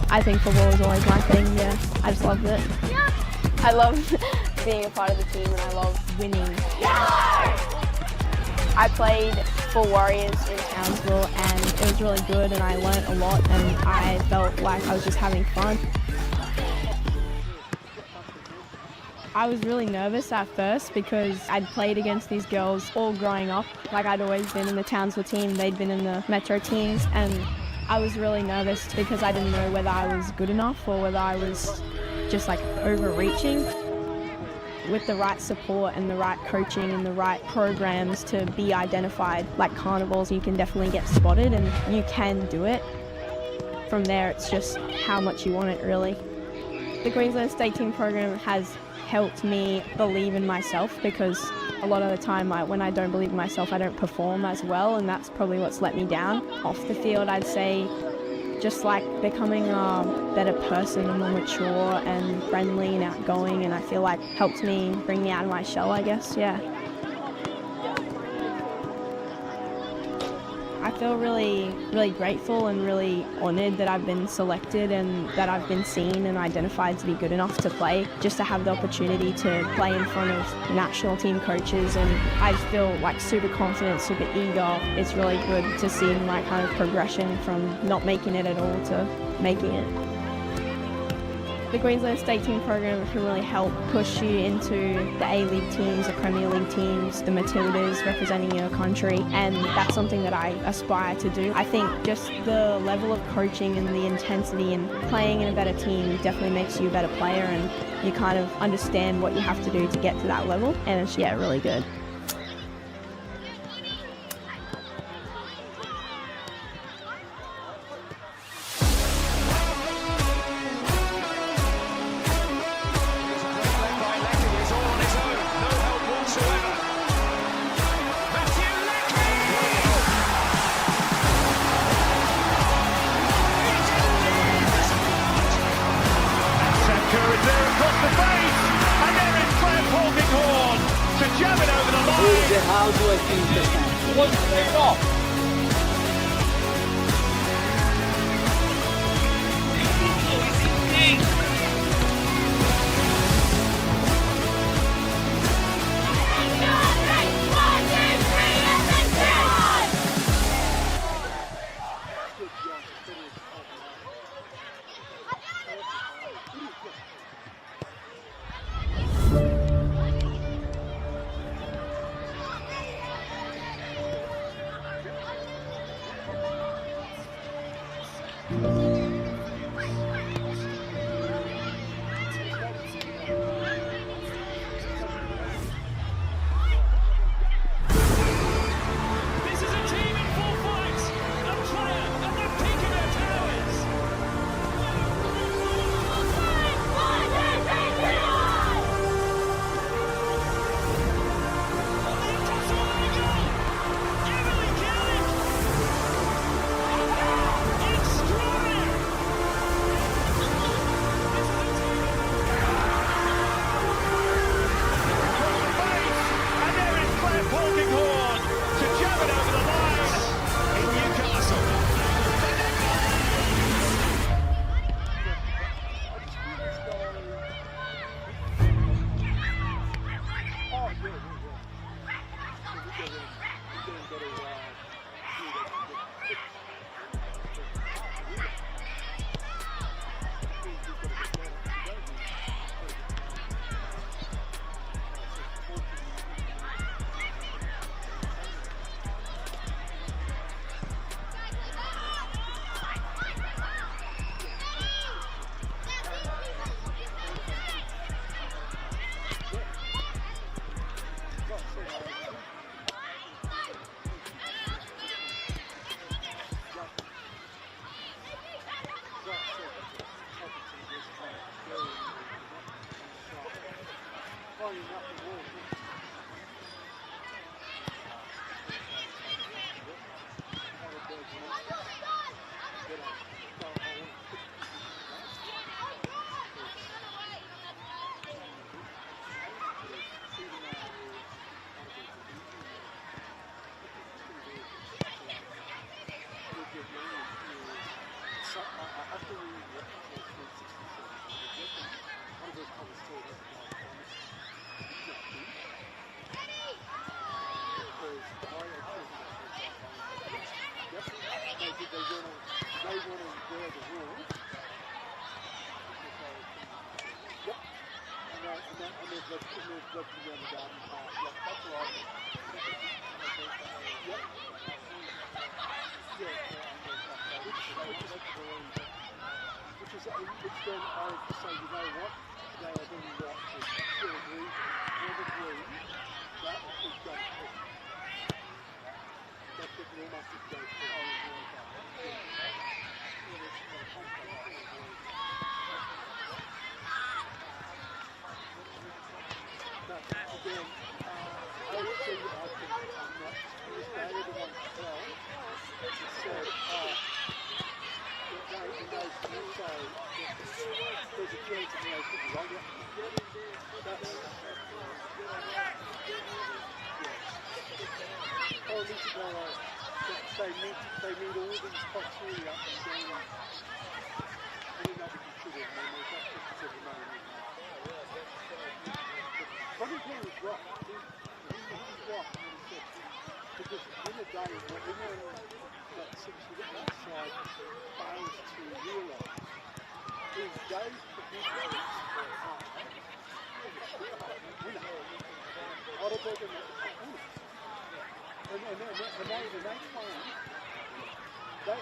Speaker 8: I think football was always my thing, yeah. I just loved it. Yeah. I love being a part of the team and I love winning. Yeah. I played for Warriors in Townsville and it was really good and I learnt a lot and I felt like I was just having fun. I was really nervous at first because I'd played against these girls all growing up. Like I'd always been in the Townsville team, they'd been in the Metro teams, and I was really nervous because I didn't know whether I was good enough or whether I was just like overreaching. With the right support and the right coaching and the right programs to be identified like carnivals, you can definitely get spotted and you can do it. From there, it's just how much you want it really. The Queensland State Team program has helped me believe in myself because a lot of the time when I don't believe in myself, I don't perform as well, and that's probably what's let me down. Off the field, I'd say just like becoming a better person and more mature and friendly and outgoing, and I feel like helped me bring me out of my shell, I guess, yeah. I feel really, really grateful and really honoured that I've been selected and that I've been seen and identified to be good enough to play, just to have the opportunity to play in front of national team coaches, and I feel like super confident, super eager. It's really good to see my kind of progression from not making it at all to making it. The Queensland State Team program can really help push you into the A-League teams, the Premier League teams, the Matildas representing your country, and that's something that I aspire to do. I think just the level of coaching and the intensity and playing in a better team definitely makes you a better player, and you kind of understand what you have to do to get to that level, and it's, yeah, really good.
Speaker 9: How do I think this? What's it off?
Speaker 1: then I would say, you know what, they are doing right to agree, that is going to be. That's what we must go for. But again, I would say that I think this day everyone said, there's a chance of me wrong. They meet all these criteria and then another considered and there's that considered moment. But he was right. He was right when he said, because in the day when everyone that sits outside fails to realise is those predictions winner. Otterberg and winner. And they claim, they're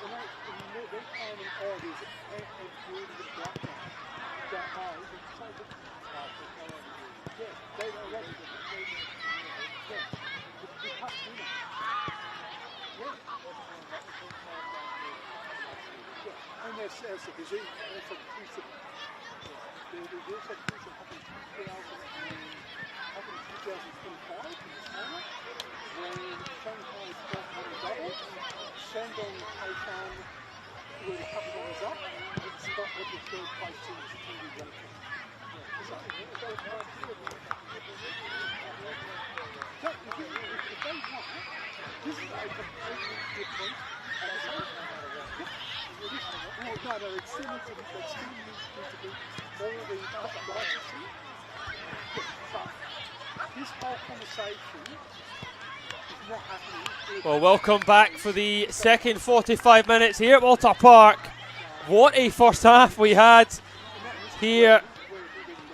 Speaker 1: claiming, oh, there's ambiguity with background. That, oh, it's so different. Yeah, they don't know. Yeah, the cup winner. Yeah. And there's a disease, there's a piece of, there's a piece of happened in 2025 in the summer, when Shanghai got on a double, Shandong Taishan were a couple of runners up, and Scott with the third place in the secondary ranking. So, if they won, this is a completely different no, it still needs to be, all the licensing. But this whole conversation is not happening.
Speaker 3: Well, welcome back for the second 45 minutes here at Walter Park. What a first half we had here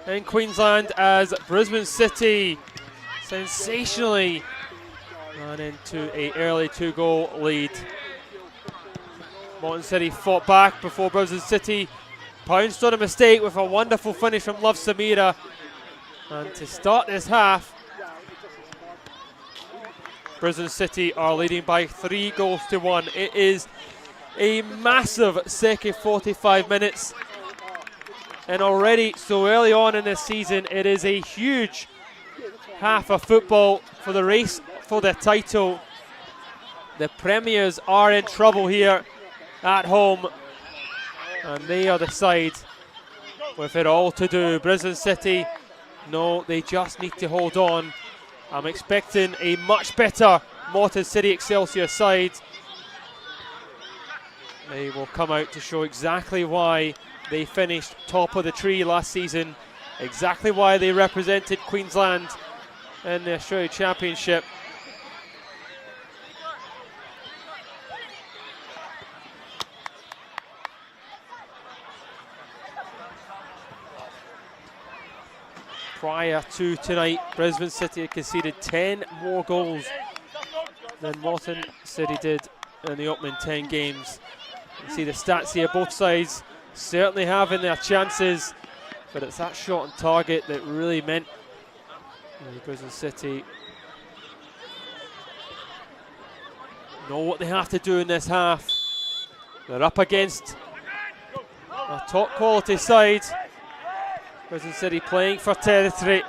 Speaker 3: in Queensland as Brisbane City sensationally ran into an early 2-goal lead. Moreton City fought back before Brisbane City pounced on a mistake with a wonderful finish from Love Samira. And to start this half, Brisbane City are leading by 3-1. It is a massive second 45 minutes. And already so early on in this season, it is a huge half of football for the race for the title. The Premiers are in trouble here at home, and they are the side with it all to do. Brisbane City, no, they just need to hold on. I'm expecting a much better Moreton City Excelsior side. They will come out to show exactly why they finished top of the tree last season, exactly why they represented Queensland in the Australia Championship. Prior to tonight, Brisbane City had conceded 10 more goals than Moreton City did in the opening 10 games. You see the stats here, both sides certainly having their chances, but it's that shot on target that really meant Brisbane City know what they have to do in this half. They're up against a top quality side. Brisbane City playing for territory.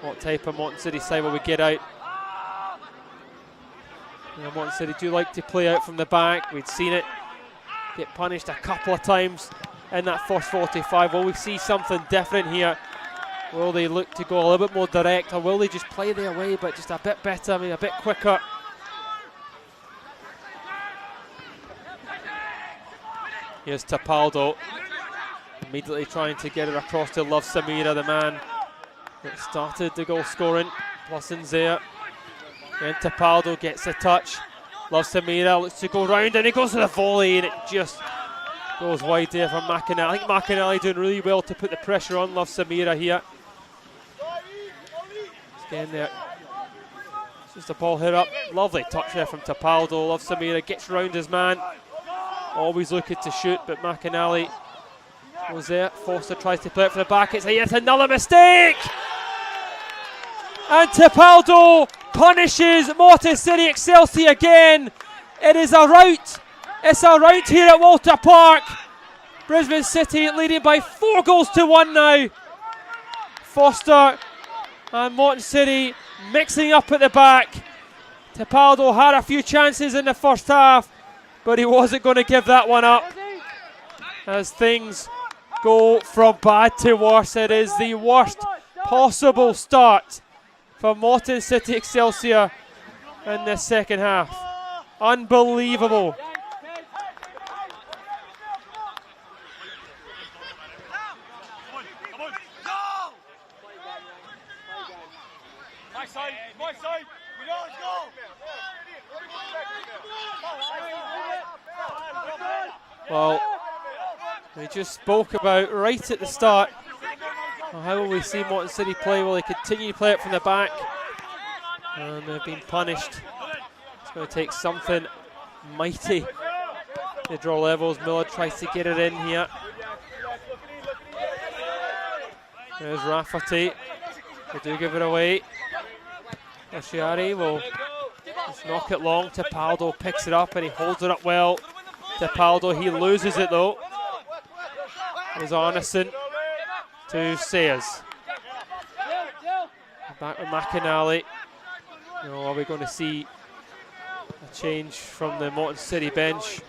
Speaker 3: What type of Moreton City side will we get out? Moreton City do like to play out from the back. We'd seen it get punished a couple of times in that first 45. Will we see something different here? Will they look to go a little bit more direct, or will they just play their way but just a bit better, maybe a bit quicker? Here's Tapaldo, immediately trying to get it across to Love Samira, the man that started the goal scoring, plus Nzea. And Tapaldo gets a touch. Love Samira looks to go round, and he goes to the volley, and it just goes wide there from McInally. I think McInally doing really well to put the pressure on Love Samira here. Again there. Just the ball hit up. Lovely touch there from Tapaldo. Love Samira. Gets round his man. Always looking to shoot, but McAnally was there. Foster tries to play it for the back. It's yet another mistake! And Tapaldo punishes Moreton City Excelsior again. It is a rout. It's a rout here at Walter Park. Brisbane City leading by 4 goals to 1 now. Foster and Moreton City mixing up at the back. Tapaldo had a few chances in the first half, but he wasn't going to give that one up. As things go from bad to worse, it is the worst possible start for Moreton City Excelsior in the second half. Unbelievable. Well, we just spoke about right at the start, how will we see Moreton City play? Will they continue to play it from the back? And they've been punished. It's going to take something mighty to draw levels. Miller tries to get it in here. There's Rafferty. They do give it away. Oshiari will just knock it long. Tapaldo picks it up and he holds it up well. Tapaldo, he loses it though. There's Arneson to Sayers. Back with McAnally. Are we going to see a change from the Moreton City bench?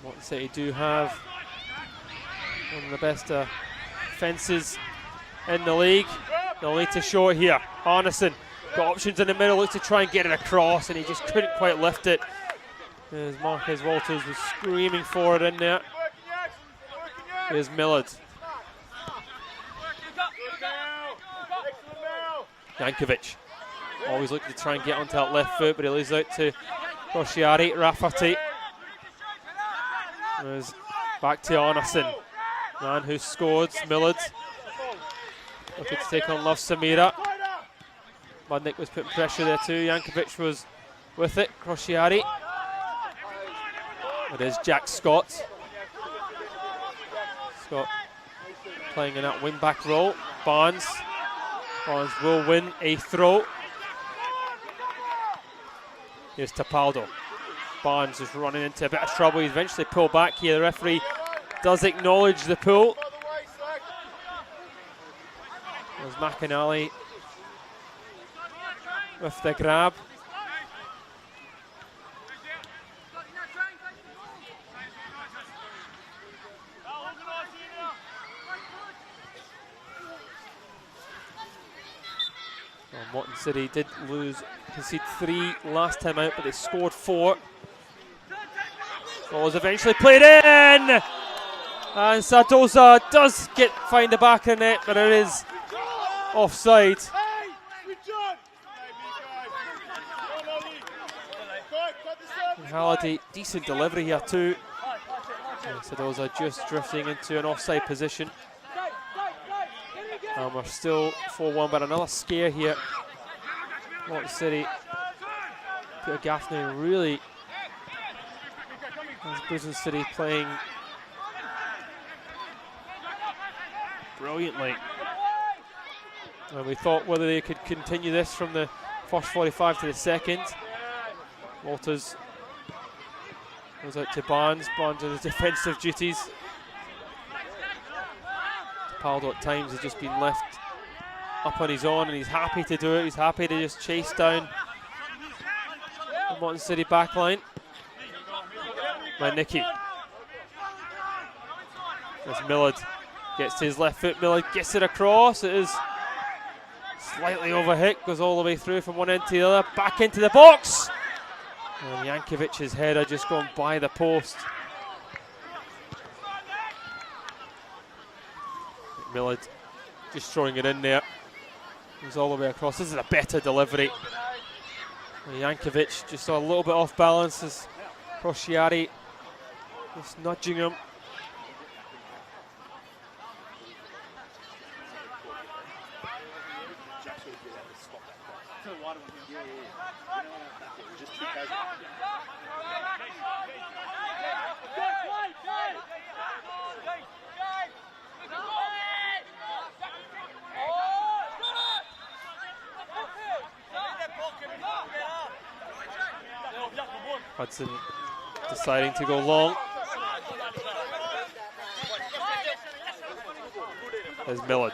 Speaker 3: Moreton City do have one of the best defences in the league. They'll need to show it here. Arneson got options in the middle, looks to try and get it across, and he just couldn't quite lift it. As Marquez Walters was screaming for it in there. Here's Millard. Jankovic always looking to try and get onto that left foot, but he leaves out to Rosciari. Rafferty. There's back to Arneson. Man who scored, Millard. Looking to take on Love Samira. Mudnick was putting pressure there too. Jankovic was with it. Crociati. It is Jack Scott. Scott playing in that wing-back role. Barnes. Barnes will win a throw. Here's Tapaldo. Barnes is running into a bit of trouble. He's eventually pulled back here. The referee does acknowledge the pull. There's McAnally with the grab. Well, Moreton City did concede 3 last time out, but they scored 4. Ball is eventually played in, and Sardoza does find the back of the net, but it is offside. Halliday, decent delivery here too. And Sardoza just drifting into an offside position. And we're still 4-1, but another scare here. Moreton City, Peter Gaffney really, as Brisbane City playing brilliantly. And we thought whether they could continue this from the first 45 to the second. Walters goes out to Barnes. Barnes on his defensive duties. Tapaldo at times has just been left up on his own, and he's happy to do it. He's happy to just chase down the Moreton City backline. Nicky. As Millard gets to his left foot, Millard gets it across. It is slightly overhit, goes all the way through from one end to the other, back into the box. And Jankovic's header just gone by the post. Millard just throwing it in there. He's all the way across. This is a better delivery. And Jankovic just a little bit off balance as Crociati just nudging him.
Speaker 2: To the wider one here. Yeah. It was just too casual.
Speaker 3: Hudson deciding to go long. There's Millard.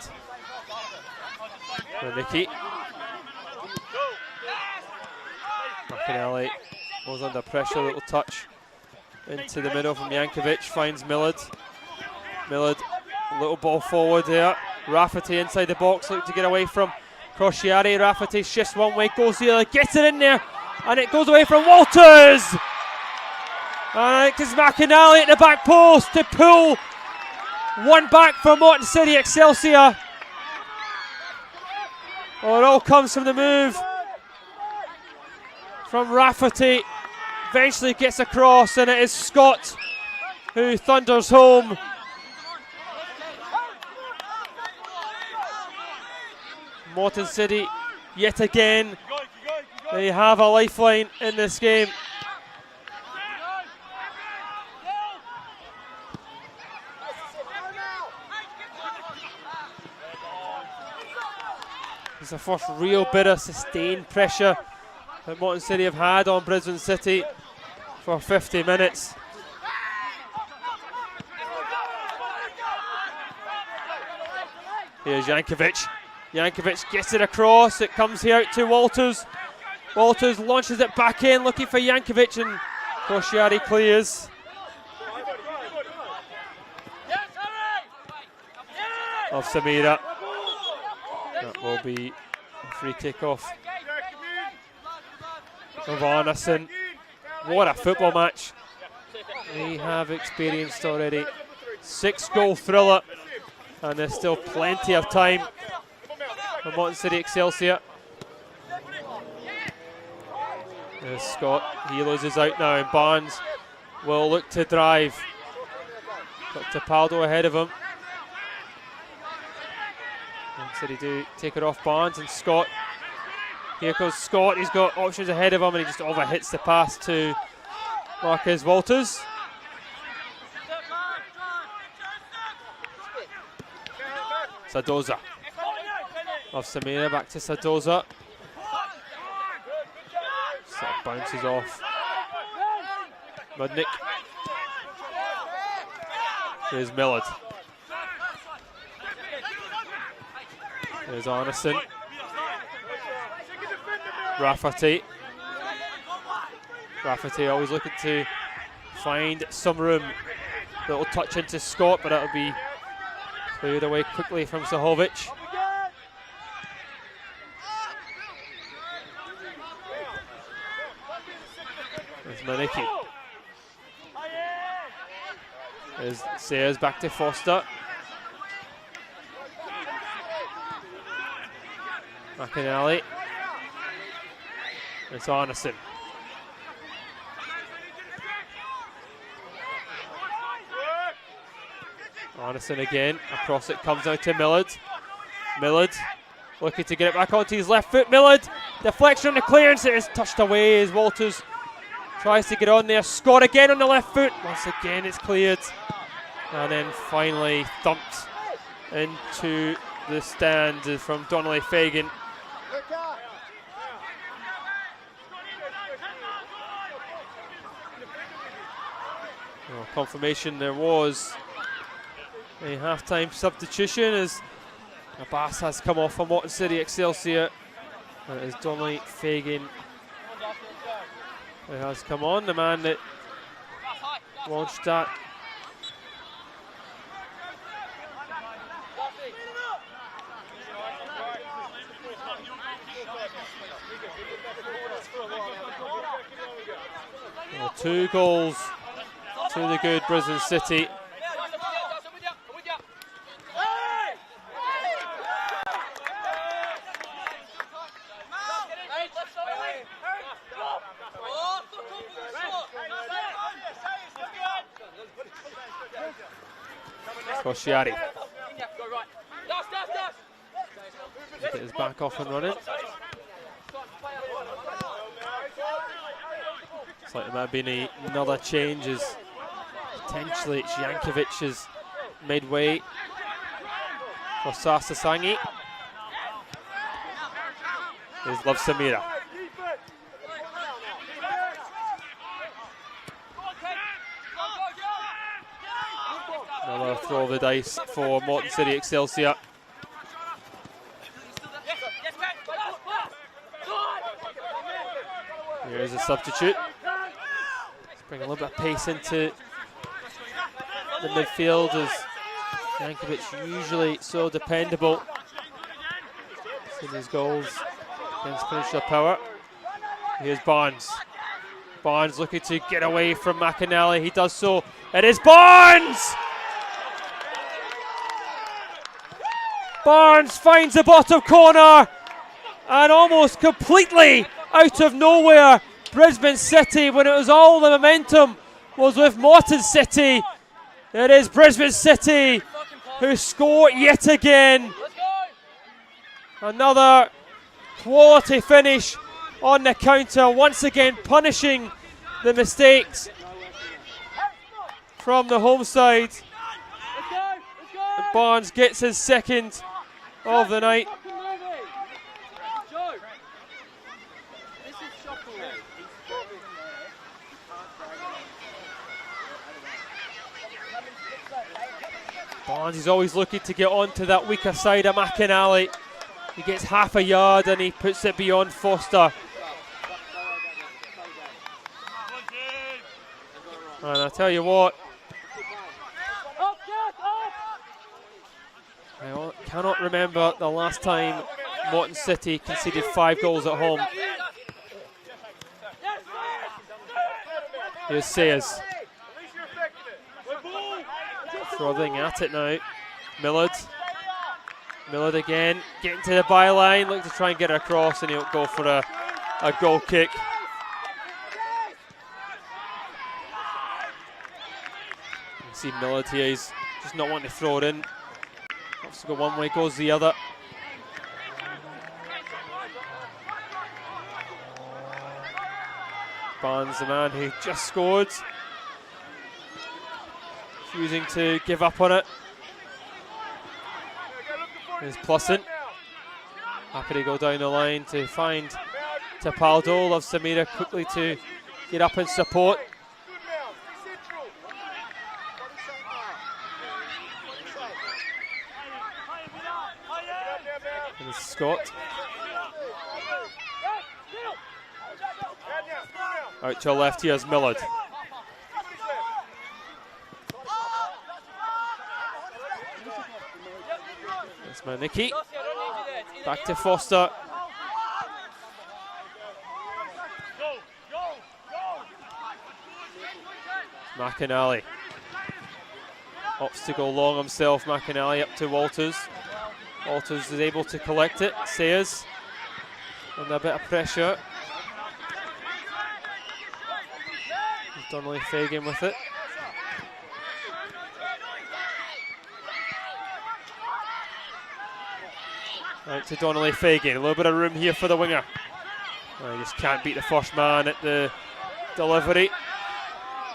Speaker 3: Nicky. McAnally was under pressure, little touch into the middle from Jankovic, finds Millard. Millard, little ball forward there. Rafferty inside the box, looking to get away from Crociati. Rafferty shifts one way, goes the other, gets it in there, and it goes away from Walters. And it's McAnally at the back post to pull one back for Moreton City. Excelsior. Oh, it all comes from the move from Rafferty. Eventually gets across, and it is Scott who thunders home. Moreton City, yet again, they have a lifeline in this game. It's the first real bit of sustained pressure that Moreton City have had on Brisbane City for 50 minutes. Here's Jankovic. Jankovic gets it across. It comes here out to Walters. Walters launches it back in, looking for Jankovic, and Crociati clears. Of Samira. That will be a free kick off of Arneson. What a football match we have experienced already. 6-goal thriller, and there's still plenty of time for Moreton City Excelsior. There's Scott, he loses out now, and Barnes will look to drive. Got Tapaldo ahead of him. Moreton City do take it off Barnes, and Scott. Here goes Scott, he's got options ahead of him, and he just overhits the pass to Marquez Walters. Sadoza. Off Samira, back to Sadoza. Sort of bounces off Mudnik. Here's Millard. There's Arneson. Rafferty. Rafferty always looking to find some room. Little touch into Scott, but that'll be cleared away quickly from Zahovic. There's Maniki. There's Sayers back to Foster. McAnally. It's Arneson. Arneson again. Across it comes out to Millard. Millard looking to get it back onto his left foot. Millard. Deflection on the clearance. It is touched away as Walters tries to get on there. Scott again on the left foot. Once again it's cleared. And then finally thumped into the stand from Donnelly Fagan. Well, confirmation there was a half-time substitution as Abbas has come off from Moreton City Excelsior. And it is Donnelly Fagan who has come on, the man that launched that. Well, 2 goals to the good Brisbane City. Crociati. Get his back off and running. Looks like there might have been another change as potentially Jankovic is midway for Sasasangi. Here's Love Samira. Another throw of the dice for Moreton City Excelsior. Here's a substitute. Let's bring a little bit of pace into the midfield as Jankovic usually so dependable. Seen his goals against Peninsula Power. Here's Barnes. Barnes looking to get away from McAnally. He does so. It is Barnes! Barnes finds the bottom corner and almost completely out of nowhere, Brisbane City, when it was all the momentum was with Moreton City. It is Brisbane City who score yet again. Another quality finish on the counter, once again punishing the mistakes from the home side. And Barnes gets his second of the night. Barnes is always looking to get onto that weaker side of McAnally. He gets half a yard and he puts it beyond Foster. And I tell you what, I cannot remember the last time Moreton City conceded 5 goals at home. Here's Sayers. Throwing at it now. Millard. Millard again, getting to the byline, look to try and get it across, and he'll go for a goal kick. You can see Millard here, he's just not wanting to throw it in. Wants to go one way, goes the other. Barnes, the man who just scored, refusing to give up on it. There's Plusson. Happy to go down the line to find Tapaldo. Loves Samira quickly to get up and support. There's Scott. Out to our left here is Millard. Nicky, back to Foster. McAnally opts to go long himself. McAnally up to Walters. Walters is able to collect it. Sayers under a bit of pressure. Donnelly Fagan with it. Out to Donnelly Fagan, a little bit of room here for the winger. He just can't beat the first man at the delivery.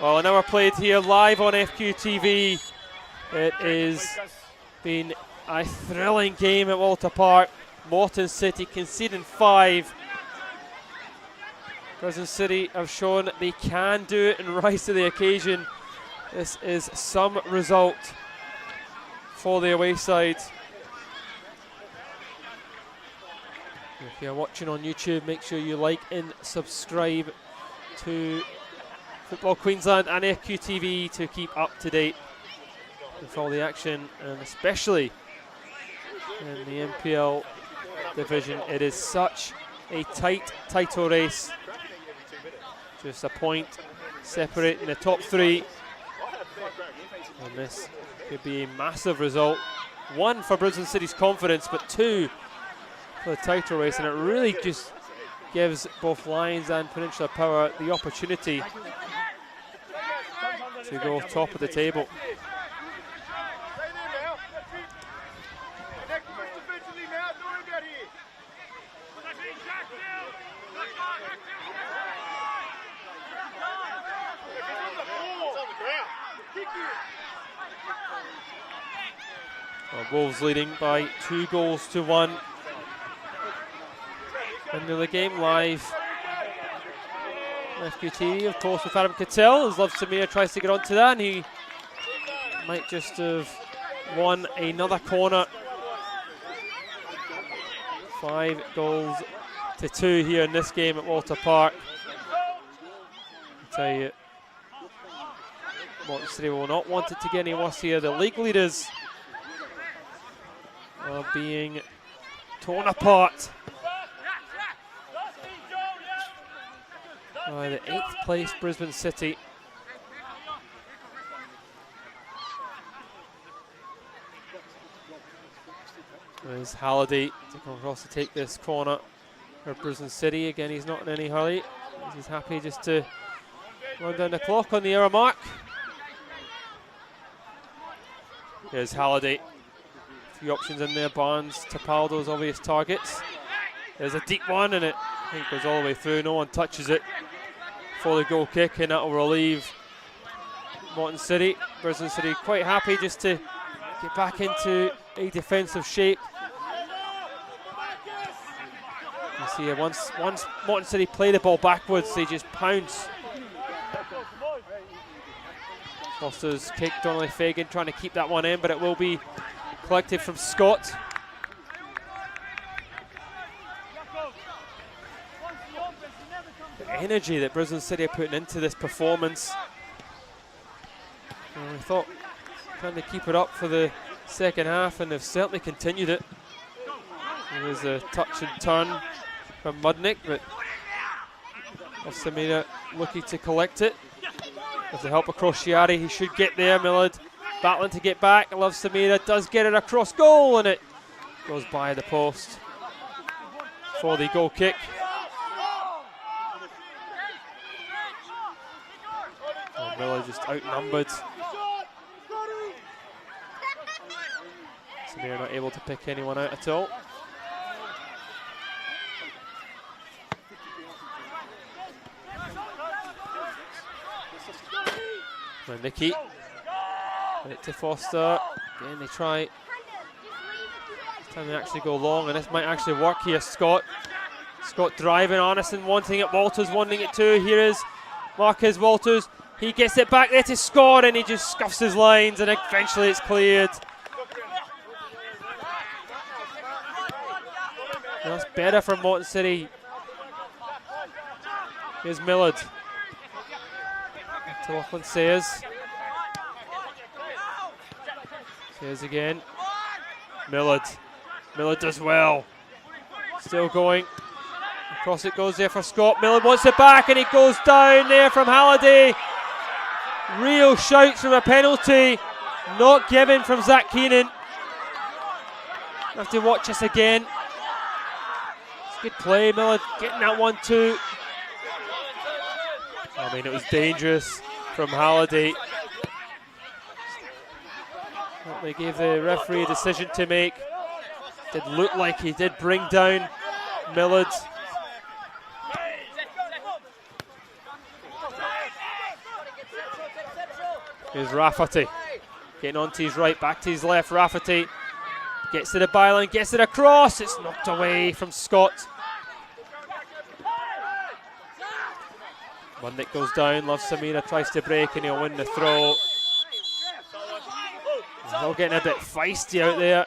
Speaker 3: Well, an hour played here live on FQ TV. It has been a thrilling game at Walter Park. Moreton City conceding 5. Brisbane City have shown they can do it and rise to the occasion. This is some result for the away side. If you're watching on YouTube, make sure you like and subscribe to Football Queensland and FQ TV to keep up to date with all the action, and especially in the NPL division. It is such a tight title race. Just a point separating the top 3. And this could be a massive result. 1 for Brisbane City's confidence, but 2 for the title race, and it really just gives both Lions and Peninsula Power the opportunity to go top of the table. Well, Wolves leading by 2-1 into the game live. FQT, of course, with Adam Cattell, as Love Samir tries to get onto that, and he might just have won another corner. 5-2 here in this game at Walter Park. I tell you, Moreton City will not want it to get any worse here. The league leaders are being torn apart by the 8th place Brisbane City. There's Halliday to come across to take this corner for Brisbane City. Again, he's not in any hurry. He's happy just to run down the clock on the hour mark. Here's Halliday. A few options in there. Barnes, Tapaldo's obvious targets. There's a deep one, and it I think goes all the way through. No one touches it for the goal kick, and that will relieve Moreton City. Brisbane City quite happy just to get back into a defensive shape. You see here, once Moreton City play the ball backwards, they just pounce. Foster's kick, Donnelly Fagan trying to keep that one in, but it will be collected from Scott. The energy that Brisbane City are putting into this performance. And we thought, can they keep it up for the second half, and they've certainly continued it. There was a touch and turn from Mudnick, but Samira looking to collect it. With the help of Crociati, he should get there. Millard battling to get back. Love Samira does get it across goal, and it goes by the post for the goal kick. Oh, Miller just outnumbered. Samira not able to pick anyone out at all. Nicky, it to Foster. Again, they try. This time they actually go long, and this might actually work here. Scott driving, Arneson wanting it, Walters wanting it too. Here is Marquez Walters. He gets it back there to Scott, and he just scuffs his lines, and eventually it's cleared. That's better from Moreton City. Here's Millard. To Lachlan Sayers. Sayers again. Millard does well. Still going. Across it goes there for Scott. Millard wants it back, and it goes down there from Halliday. Real shouts from a penalty. Not given from Zach Keenan. Have to watch this again. It's good play. Millard getting that one too. I mean, it was dangerous from Halliday. They gave the referee a decision to make. Did look like he did bring down Millard. Here's Rafferty getting onto his right, back to his left. Rafferty gets to the byline, gets it across. It's knocked away from Scott. Mudnick goes down, Love Samira tries to break, and he'll win the throw. He's all getting a bit feisty out there.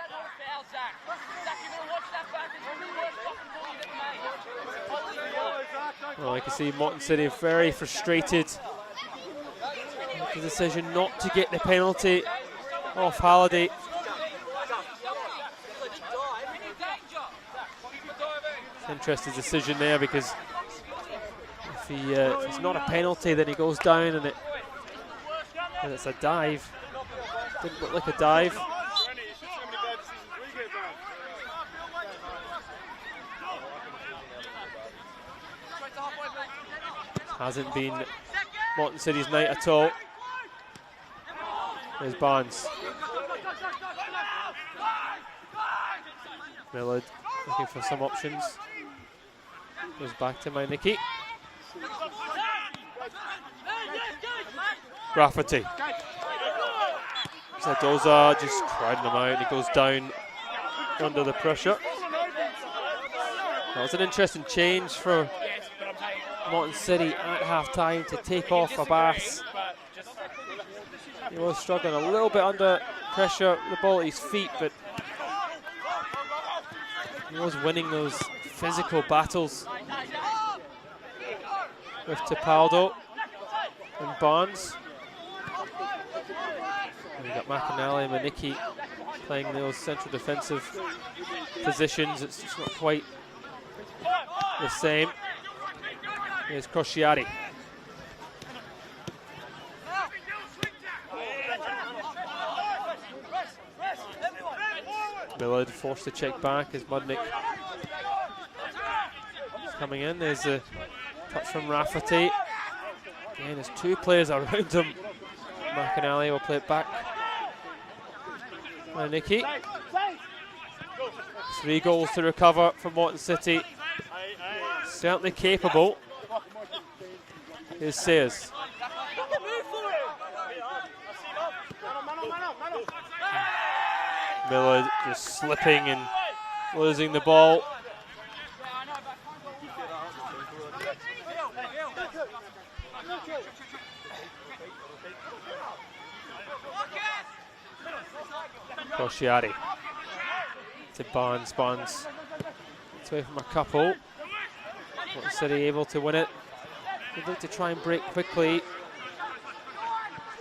Speaker 3: Well, I can see Moreton City very frustrated with the decision not to get the penalty off Halliday. Interesting decision there, because if it's not a penalty, then he goes down, and it's a dive. Didn't look like a dive. Hasn't been Moreton City's night at all. There's Barnes. Millard looking for some options. Goes back to Nicky. Zadoza just crowding him out, and he goes down under the pressure. That was an interesting change for Moreton City at half-time to take off Abbas. He was struggling a little bit under pressure, the ball at his feet, but he was winning those physical battles with Tapaldo and Barnes. And we've got McAnally and Manicki playing those central defensive positions. It's just not quite the same. Here's Crociati. Millard forced to check back as Mudnick is coming in. There's a touch from Rafferty. Again, there's two players around him. McAnally will play it back. Manicki. 3 goals to recover from Moreton City. Certainly capable. Here's Sayers. Millard just slipping and losing the ball. Crociati to Barnes. Barnes gets away from a couple. Moreton City able to win it. They'd look to try and break quickly.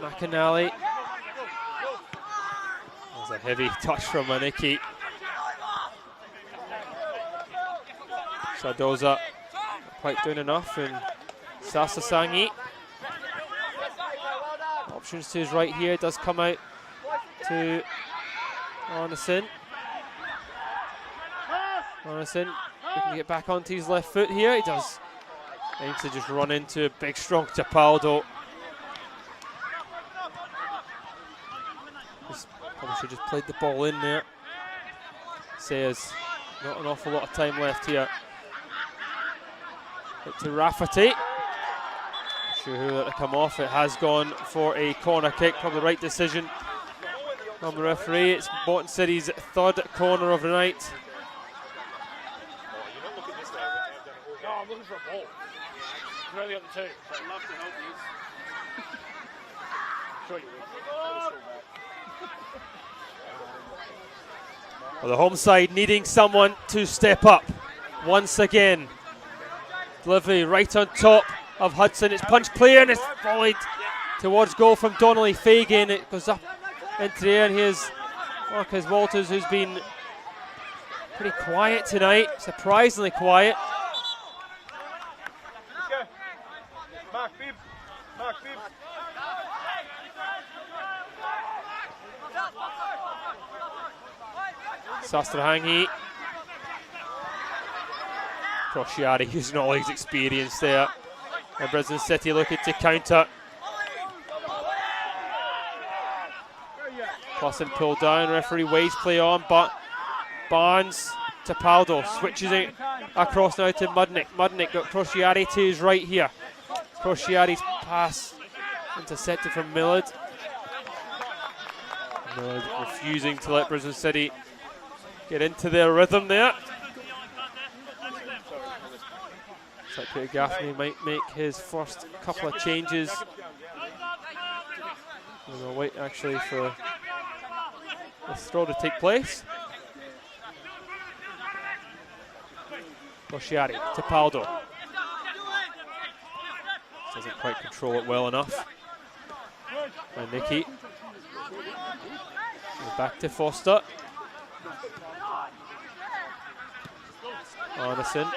Speaker 3: McAnally. There's a heavy touch from Manicki. Zadoza not quite doing enough, and Sasasangi. Options to his right here, does come out to Arneson. Arneson can get back onto his left foot here. He does. Aims to just run into a big, strong Tapaldo. Probably should have just played the ball in there. Says not an awful lot of time left here. Up to Rafferty. Not sure who let it come off. It has gone for a corner kick. Probably the right decision from the referee. It's Moreton City's 3rd corner of the night.
Speaker 2: No, I'm looking for a ball. Really up the 2. I'd love to help you. Sure you will.
Speaker 3: Well, the home side needing someone to step up once again. Delivery right on top of Hudson. It's punched clear and it's volleyed towards goal from Donnelly Fagan. It goes up into the air, and here's Marcus Walters, who's been pretty quiet tonight, surprisingly quiet.
Speaker 2: Mark Bibb. Mark Bibb.
Speaker 3: Sastrahangi. Crociati using all his experience there. And Brisbane City looking to counter. Clausen pulled down, referee waves play on, but Barnes, Tapaldo switches it across now to Mudnick. Mudnick got Crociati to his right here. Crociati's pass intercepted from Millard. Millard refusing to let Brisbane City get into their rhythm there. Looks like Peter Gaffney might make his first couple of changes. We'll wait actually for the throw to take place. Crociati, Tapaldo. Doesn't quite control it well enough. And Nicky. Back to Foster. Arneson.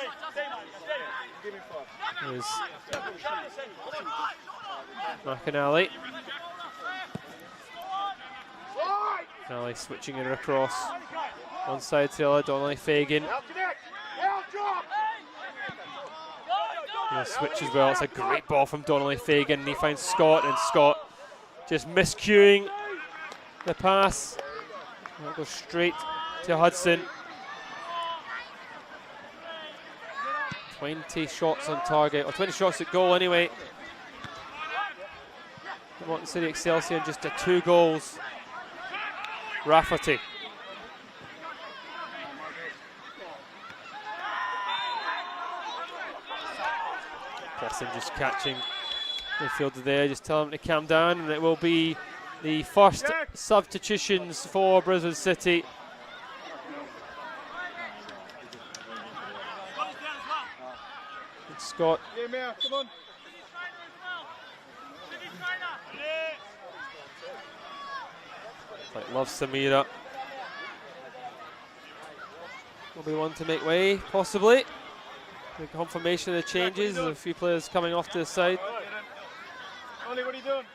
Speaker 3: There's McAnally. McAnally switching it across. One side to the other, Donnelly Fagan. Switch as well. It's a great ball from Donnelly Fagan, and he finds Scott, and Scott just miscuing the pass. That goes straight to Hudson. 20 shots on target, or 20 shots at goal anyway. Moreton City Excelsior just 2 goals Rafferty. Preston just catching midfielder there, just tell him to calm down, and it will be the first substitutions for Brisbane City. It's Scott.
Speaker 2: Come on.
Speaker 3: Like Love Samira. Will be one to make way, possibly. The confirmation of the changes, a few players coming off to the side.
Speaker 2: Ollie, what are you doing?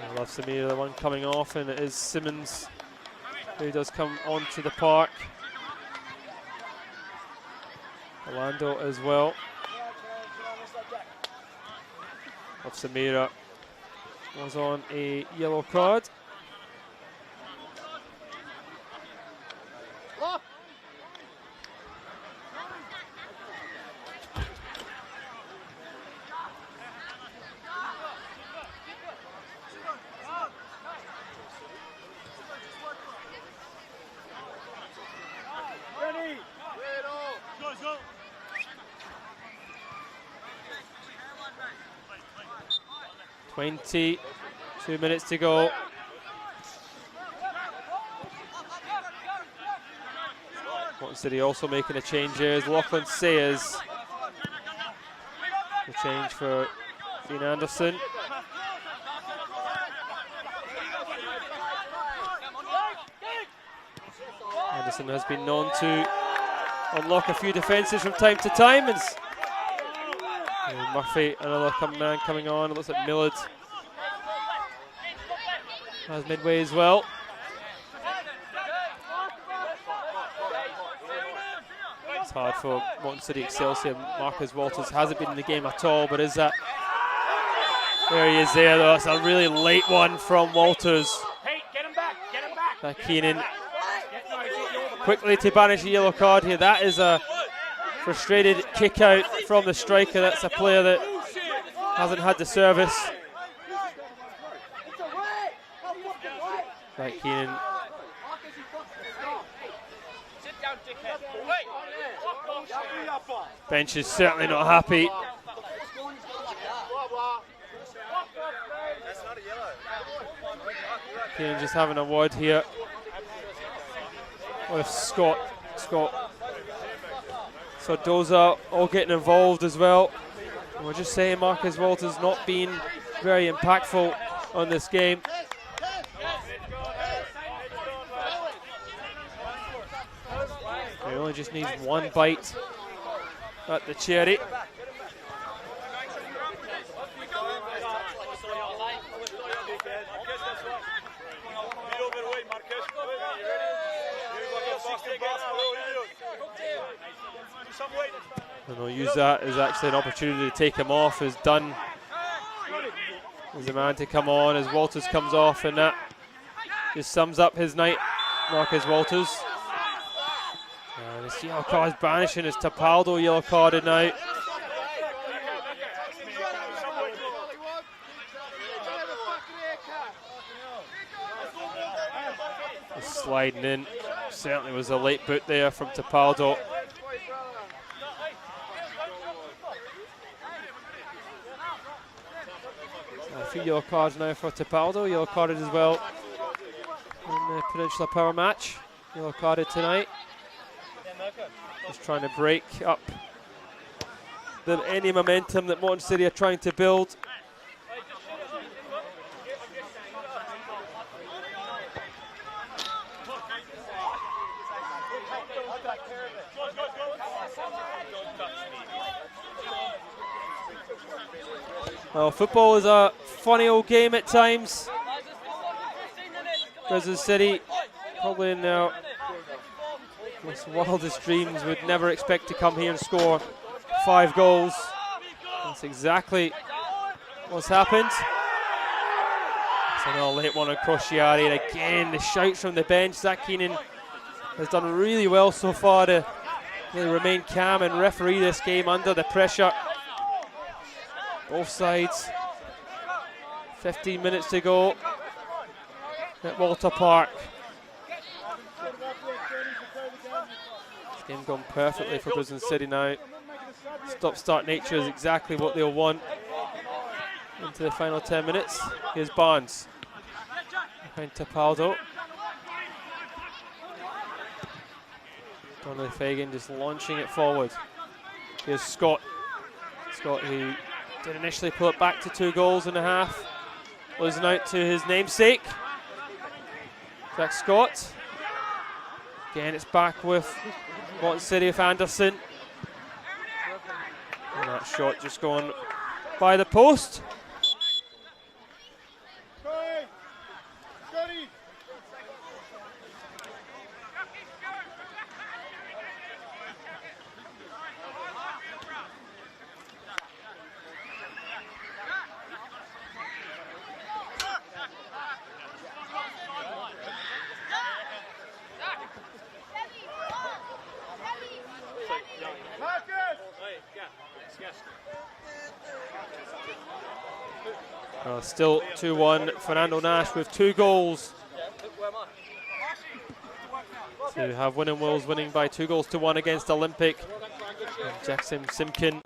Speaker 3: I love Samira, the one coming off, and it is Simmons who does come onto the park. Orlando as well. Of Samira was on a yellow card.
Speaker 2: Ready?
Speaker 3: 22 minutes to go. Moreton City also making a change here as Lachlan Sayers. The change for Dean Anderson. Anderson has been known to unlock a few defences from time to time. And Murphy, another man coming on. It looks like Millard has midway as well. It's hard for Moreton City Excelsior. Marcus Walters hasn't been in the game at all, but is that... There he is there, though. That's a really late one from Walters.
Speaker 2: Hey, get him back,
Speaker 3: Keenan quickly to banish a yellow card here. That is a frustrated kick out from the striker. That's a player that hasn't had the service. Right, Keenan. Bench is certainly not happy. Keenan just having a word here with Scott. So Doza all getting involved as well. And we're just saying Marcus Walters not being very impactful on this game. He only just needs one bite at the cherry. And they'll use that as actually an opportunity to take him off, as Dunn is the man to come on as Walters comes off, and that just sums up his night, Marcus Walters. The yellow card is banishing as Tapaldo yellow carded now. Just sliding in, certainly was a late boot there from Tapaldo. A few yellow cards now for Tapaldo, yellow carded as well in the Peninsula Power match. Yellow carded tonight. Just trying to break up any momentum that Moreton City are trying to build. Well, football is a funny old game at times. Brisbane City, probably in their most wildest dreams, would never expect to come here and score 5 goals. That's exactly what's happened. It's another late one across the area, and again the shouts from the bench. Zach Keenan has done really well so far to They remain calm and referee this game under the pressure. Both sides. 15 minutes to go at Walter Park. This game gone perfectly for Brisbane City now. Stop-start nature is exactly what they'll want into the final 10 minutes. Here's Barnes behind Tapaldo. Donnelly Fagan just launching it forward. Here's Scott. Scott, who did initially pull it back to 2 goals and a half. Losing out to his namesake, Jack Scott. Again, it's back with Moreton City of Anderson. And that shot just going by the post. Still 2-1, Fernando Nash with 2 goals to have Winning Wills winning by 2-1 against Olympic. And Jackson Simkin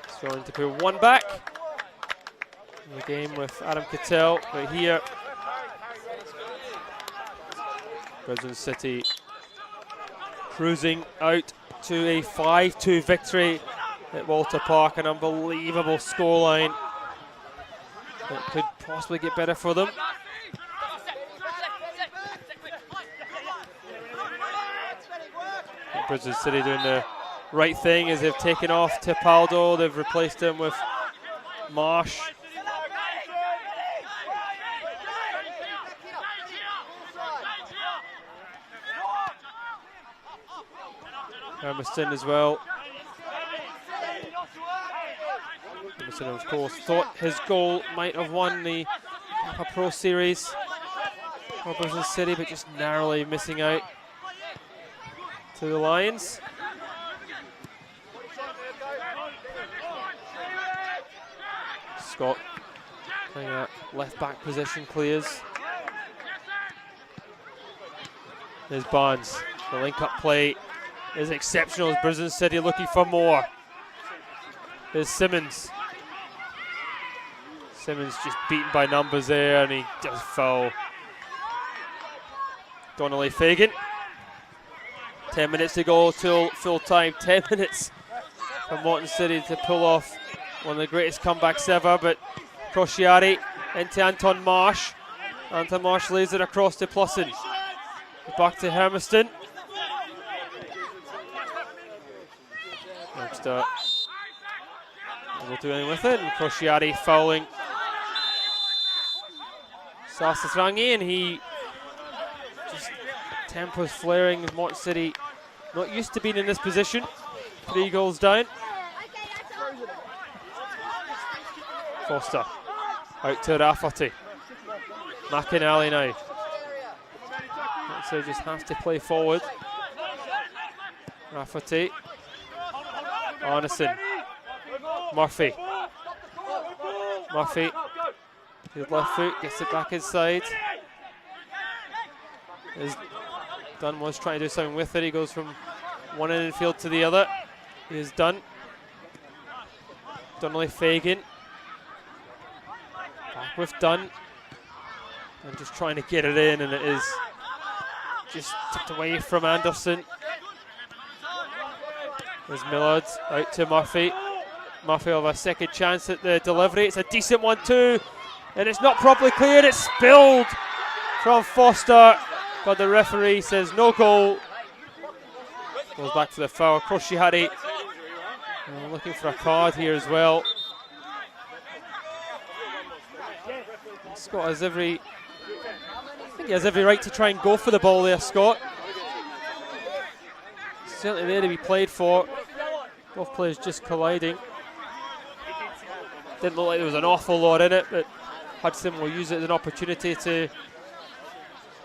Speaker 3: is going to put 1 back in the game with Adam Cattell. But here, Brisbane City cruising out to a 5-2 victory at Walter Park, an unbelievable scoreline. It could possibly get better for them. Brisbane City doing the right thing as they've taken off Tapaldo. They've replaced him with Marsh. Hermiston as well. Hermiston, of course, thought his goal might have won the Kappa Pro Series for Brisbane City, but just narrowly missing out to the Lions. Scott playing that left back position, clears. There's Barnes. The link up play is exceptional as Brisbane City looking for more. There's Simmons. Simmons just beaten by numbers there, and he does foul Donnelly Fagan. 10 minutes to go till full time. 10 minutes for Moreton City to pull off one of the greatest comebacks ever, but Crociati into Anton Marsh. Anton Marsh lays it across to Plusson. Back to Hermiston. Webster will do anything with it, and Crociati fouling Sasasrangi, and he just tempers flaring. Moreton City not used to being in this position. 3 goals down. Foster out to Rafferty. McInally now. So just has to play forward. Rafferty. Arneson. Murphy. Murphy. His left foot gets it back inside. As Dunn was trying to do something with it, he goes from one end of the field to the other. He is done. Donnelly Fagan. Back with Dunn. And just trying to get it in, and it is just tipped away from Anderson. There's Millard out to Murphy. Murphy will have a second chance at the delivery. It's a decent one too, and it's not properly cleared. It's spilled from Foster, but the referee says no goal. Goes back to the foul. Crociati looking for a card here as well. Scott has every, I think he has every right to try and go for the ball there, Scott. Certainly there to be played for. Both players just colliding. Didn't look like there was an awful lot in it, but Hudson will use it as an opportunity to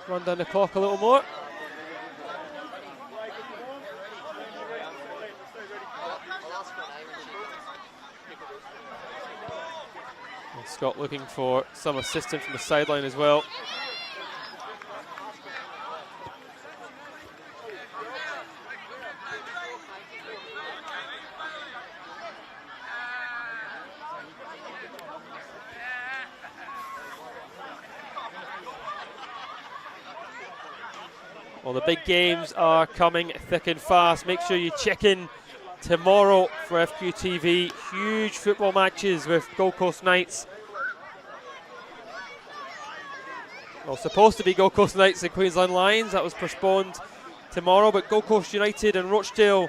Speaker 3: run down the clock a little more. And Scott looking for some assistance from the sideline as well. Well, the big games are coming thick and fast. Make sure you check in tomorrow for FQTV. Huge football matches with Gold Coast Knights. Well, supposed to be Gold Coast Knights and Queensland Lions. That was postponed tomorrow, but Gold Coast United and Rochdale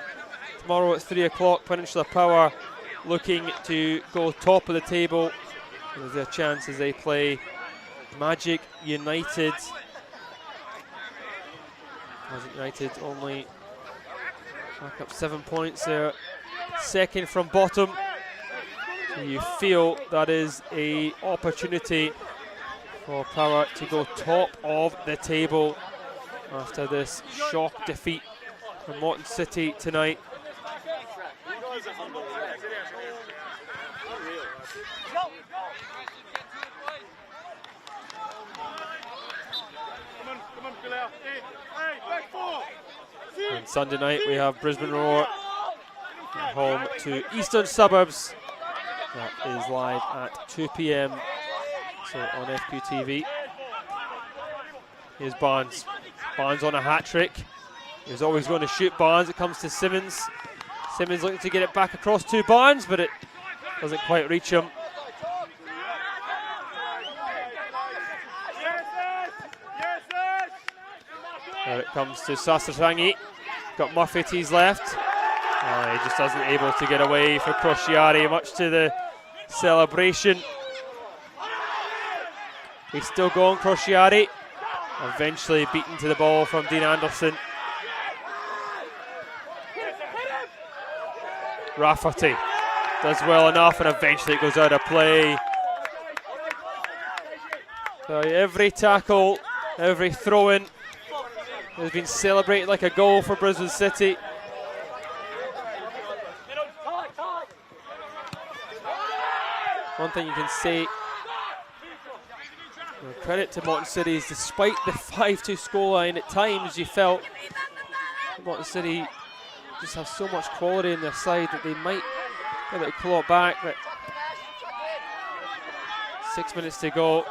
Speaker 3: tomorrow at 3 o'clock. Peninsula Power looking to go top of the table. There's a chance as they play Magic United. Magic United only back up 7 points there, second from bottom. So you feel that is an opportunity for Power to go top of the table after this shock defeat from Moreton City tonight. And Sunday night we have Brisbane Roar home to Eastern Suburbs. That is live at 2 p.m. so on FQTV. Here's Barnes. Barnes on a hat trick. He was always going to shoot Barnes. It comes to Simmons. Simmons looking to get it back across to Barnes, but it doesn't quite reach him. There it comes to Sasarangi. Got Murphy to his left. He just isn't able to get away for Crociari, much to the celebration. He's still going, Crociari. Eventually beaten to the ball from Dean Anderson. Rafferty does well enough, and eventually it goes out of play. So every tackle, every throw-in has been celebrated like a goal for Brisbane City. One thing you can say, credit to Moreton City, is despite the 5-2 scoreline, at times you felt Moreton City just have so much quality in their side that they might be able to claw it back, but 6 minutes to go.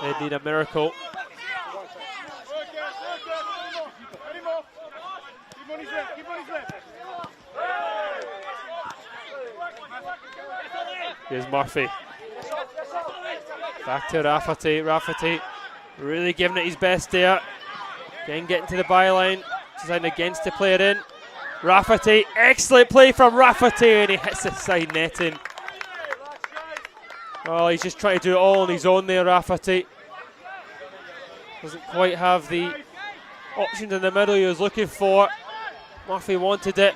Speaker 3: They need a miracle. Here's Murphy. Back to Rafferty. Rafferty really giving it his best there. Again, getting to the byline. Deciding against to play it in. Rafferty, excellent play from Rafferty, and he hits the side netting. Oh, he's just trying to do it all on his own there, Rafferty. Doesn't quite have the options in the middle he was looking for. Murphy wanted it.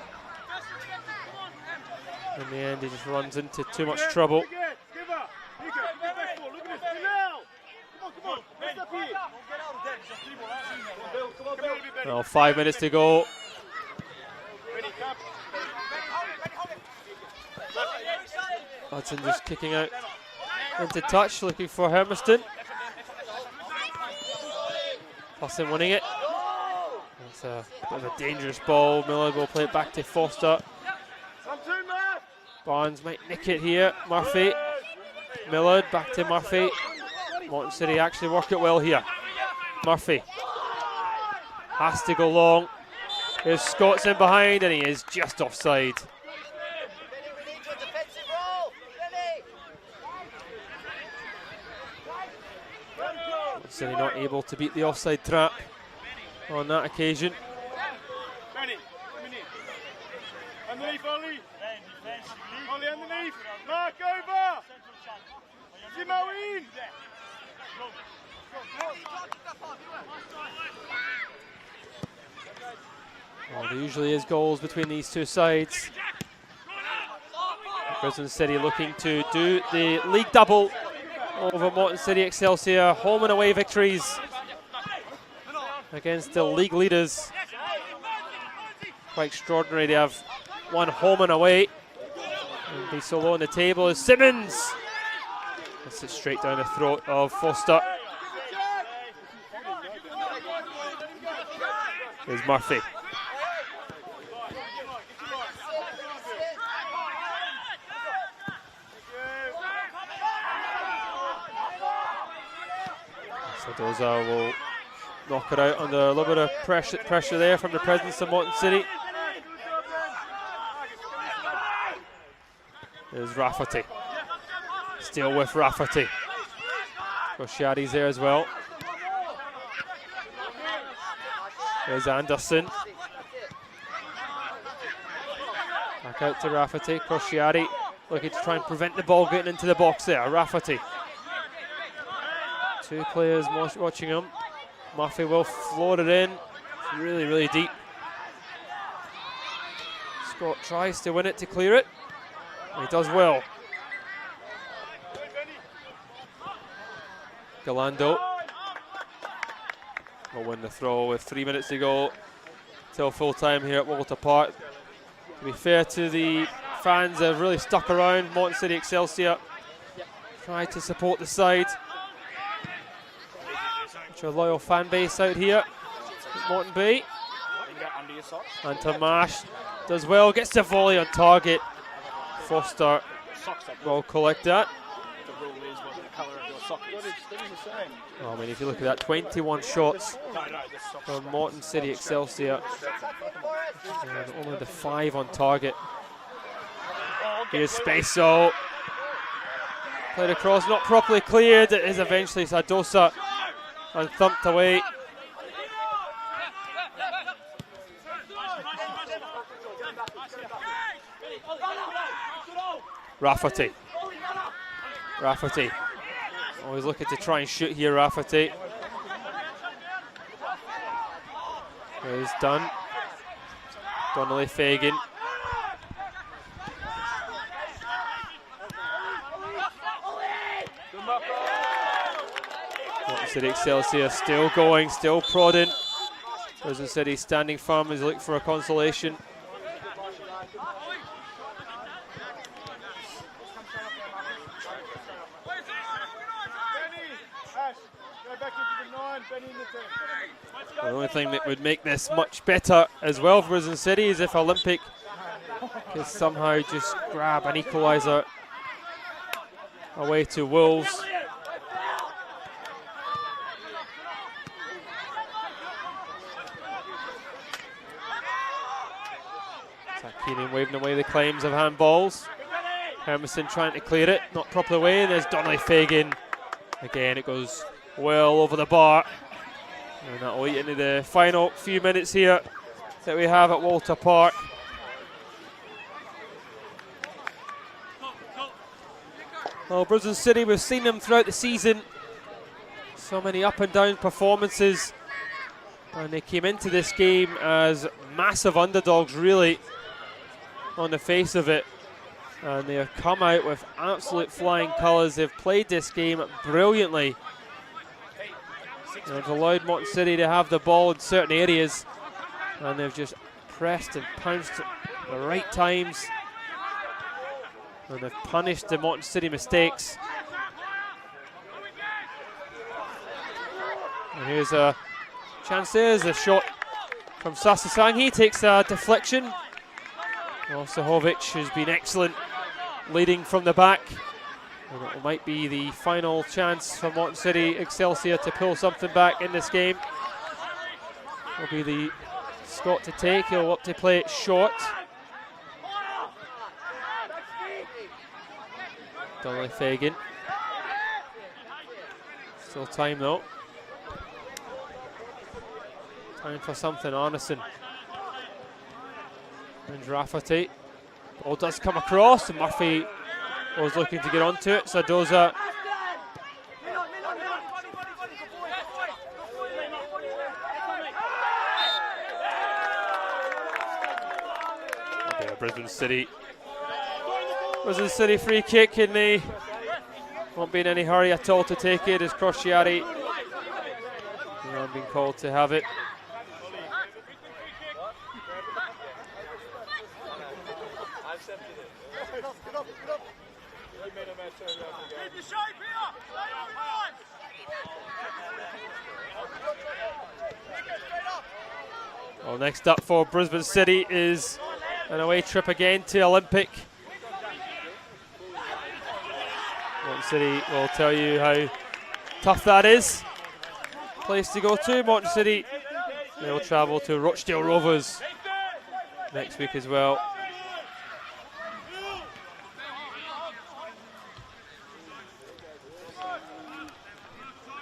Speaker 3: In the end, he just runs into too much trouble. Well, 5 minutes to go. Hudson just kicking out into touch, looking for Hermiston. Hudson winning it. It's a bit of a dangerous ball. Millard will play it back to Foster. Barnes might nick it here. Murphy. Millard back to Murphy. Moreton City actually work it well here. Murphy has to go long. Here's Scott's in behind, and he is just offside. City not able to beat the offside trap on that occasion.
Speaker 2: Underneath, Ollie. Ollie underneath. Mark over. Timo in.
Speaker 3: Well, there usually is goals between these two sides. Brisbane City looking to do the league double over Moreton City Excelsior. Home and away victories against the league leaders. Quite extraordinary. They have one home and away. And be so low on the table as Simmons. That's it straight down the throat of Foster. Here's Murphy. Sadoza will knock it out under a little bit of pressure there from the presence of Moreton City. There's Rafferty. Still with Rafferty. Kosciaddy's there as well. There's Anderson. Back out to Rafferty. Kosciaddy looking to try and prevent the ball getting into the box there. Rafferty. Two players watching him. Murphy will float it in. It's really, really deep. Scott tries to win it to clear it. He does well. Galando will win the throw with 3 minutes to go till full time here at Walter Park. To be fair to the fans, they've really stuck around. Moreton City Excelsior tried to support the side. Such a loyal fan base out here at Moreton Bay. And Tamash does well, gets the volley on target. Foster will collect that. I mean, if you look at that, 21 shots from Moreton City Excelsior, and only the 5 on target. Here's Spaso. Played across, not properly cleared. It is eventually Sadosa and thumped away. Rafferty. Rafferty. Always looking to try and shoot here, Rafferty. There's Dunn. Donnelly Fagan. Moreton City Excelsior still going, still prodding. Brisbane City standing firm as they look for a consolation. The only thing that would make this much better as well for Brisbane City is if Olympic could somehow just grab an equaliser away to Wolves. Keenan waving away the claims of handballs. Hermison trying to clear it, not properly away, and there's Donnelly Fagan. Again, it goes well over the bar. And that will eat into the final few minutes here that we have at Walter Park. Well, Brisbane City, we've seen them throughout the season. So many up and down performances. And they came into this game as massive underdogs, really, on the face of it. And they have come out with absolute flying colours. They've played this game brilliantly. They've allowed Moreton City to have the ball in certain areas, and they've just pressed and pounced at the right times, and they've punished the Moreton City mistakes. And here's a chance. There's a shot from Sasasang. He takes a deflection. Well, Sahovic has been excellent leading from the back. And it might be the final chance for Moreton City Excelsior to pull something back in this game. Will be the Scott to take. He'll look to play it short. Donnelly Fagan. Still time though. Time for something. Arneson. And Rafferty. Ball does come across, and Murphy was looking to get onto it. Sadoza. Okay, Brisbane City free kick, and they won't be in any hurry at all to take it as Kosciaddy being called to have it. Well, next up for Brisbane City is an away trip again to Olympic. Moreton City will tell you how tough that is. Place to go to, Moreton City. They will travel to Rochdale Rovers next week as well.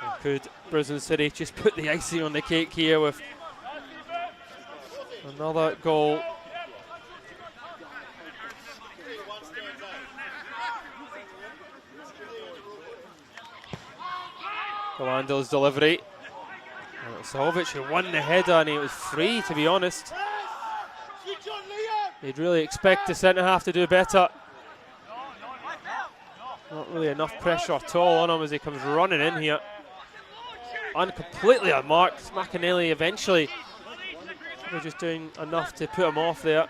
Speaker 3: And could Brisbane City just put the icing on the cake here with another goal? Colando's delivery. Sahovic who won the header and he was free, to be honest. You'd really expect the centre-half to do better. Not really enough pressure at all on him as he comes running in here. Completely unmarked. McAnally eventually was just doing enough to put him off there.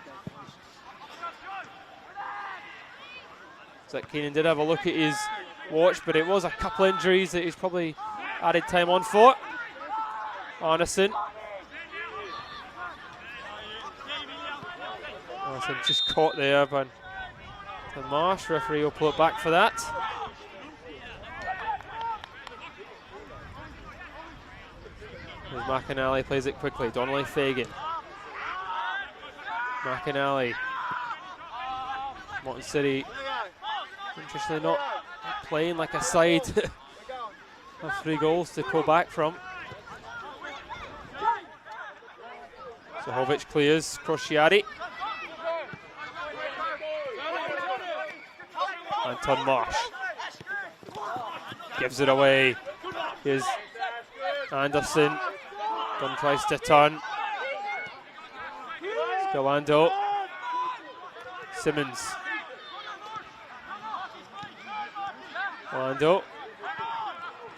Speaker 3: Zach Keenan did have a look at his watch, but it was a couple injuries that he's probably added time on for. Arneson. Arneson just caught there by Marsh. Referee will pull it back for that. As McAnally plays it quickly. Donnelly Fagan. McAnally. Moreton City, interestingly, not playing like a side of 3 goals to pull back from. Sahovic clears, Crociati. Anton Marsh gives it away. Here's Anderson. Dunn tries to turn. Scalando. Simmons. Orlando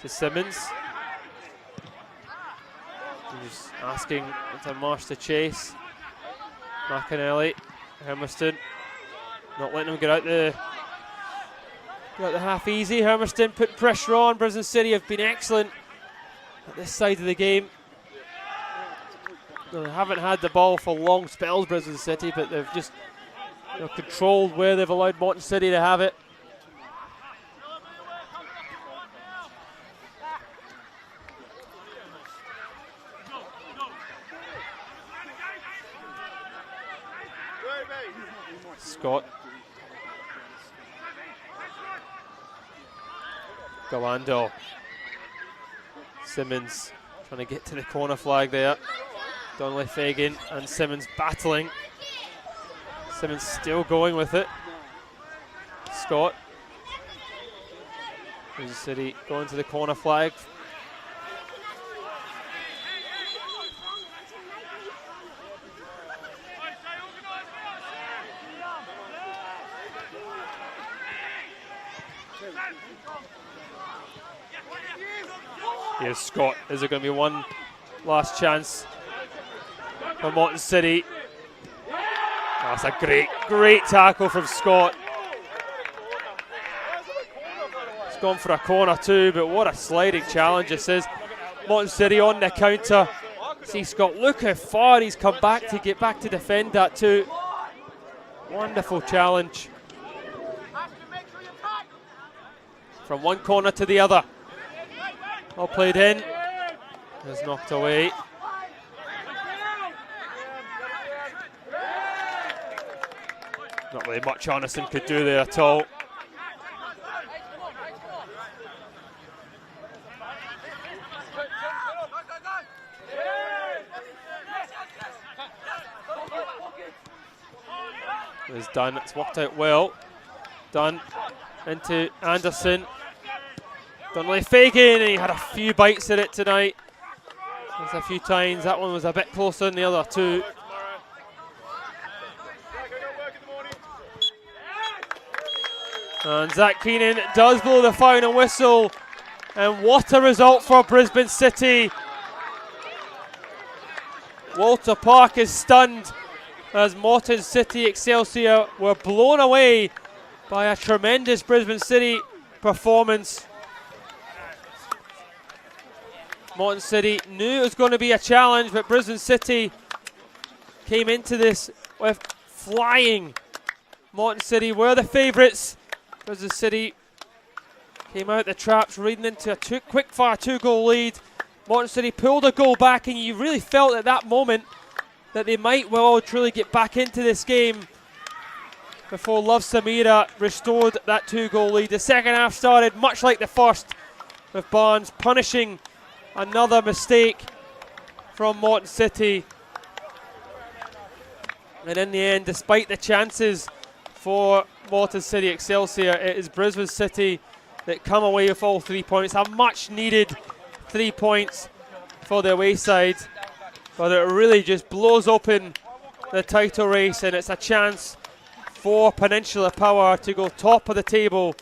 Speaker 3: to Simmons. He's asking Anton Marsh to chase. McAnally, Hermiston, not letting him get out the half easy. Hermiston put pressure on. Brisbane City have been excellent at this side of the game. They haven't had the ball for long spells, Brisbane City, but they've just controlled where they've allowed Moreton City to have it. Scott. Galando. Simmons trying to get to the corner flag there. Donnelly Fagan and Simmons battling. Simmons still going with it. Scott. Brisbane City going to the corner flag. Here's Scott. Is there going to be one last chance for Moreton City? That's a great tackle from Scott. It's gone for a corner too, but what a sliding challenge this is. Moreton City on the counter. See Scott, look how far he's come back to get back to defend that too. Wonderful challenge. From one corner to the other. All played in. Is knocked away. Not really much Arneson could do there at all. It's done. It's worked out well. Done into Anderson. Donnelly Fagan, he had a few bites at it tonight. There's a few times. That one was a bit closer than the other two. And Zach Keenan does blow the final whistle. And what a result for Brisbane City. Walter Park is stunned. as Moreton City Excelsior were blown away by a tremendous Brisbane City performance. Moreton City knew it was going to be a challenge, but Brisbane City came into this with flying. Moreton City were the favourites. Brisbane City came out the traps, reading into a quick-fire 2-goal lead. Moreton City pulled a goal back, and you really felt at that moment that they might well truly get back into this game before Love Samira restored that 2-goal lead. The second half started much like the first, with Barnes punishing another mistake from Moreton City. And in the end, despite the chances for Moreton City Excelsior, it is Brisbane City that come away with all 3 points. A much needed 3 points for the away side, but it really just blows open the title race, and it's a chance for Peninsula Power to go top of the table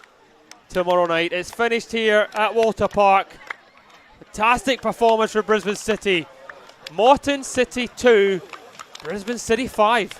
Speaker 3: tomorrow night. It's finished here at Walter Park. Fantastic performance for Brisbane City. Moreton City 2, Brisbane City 5.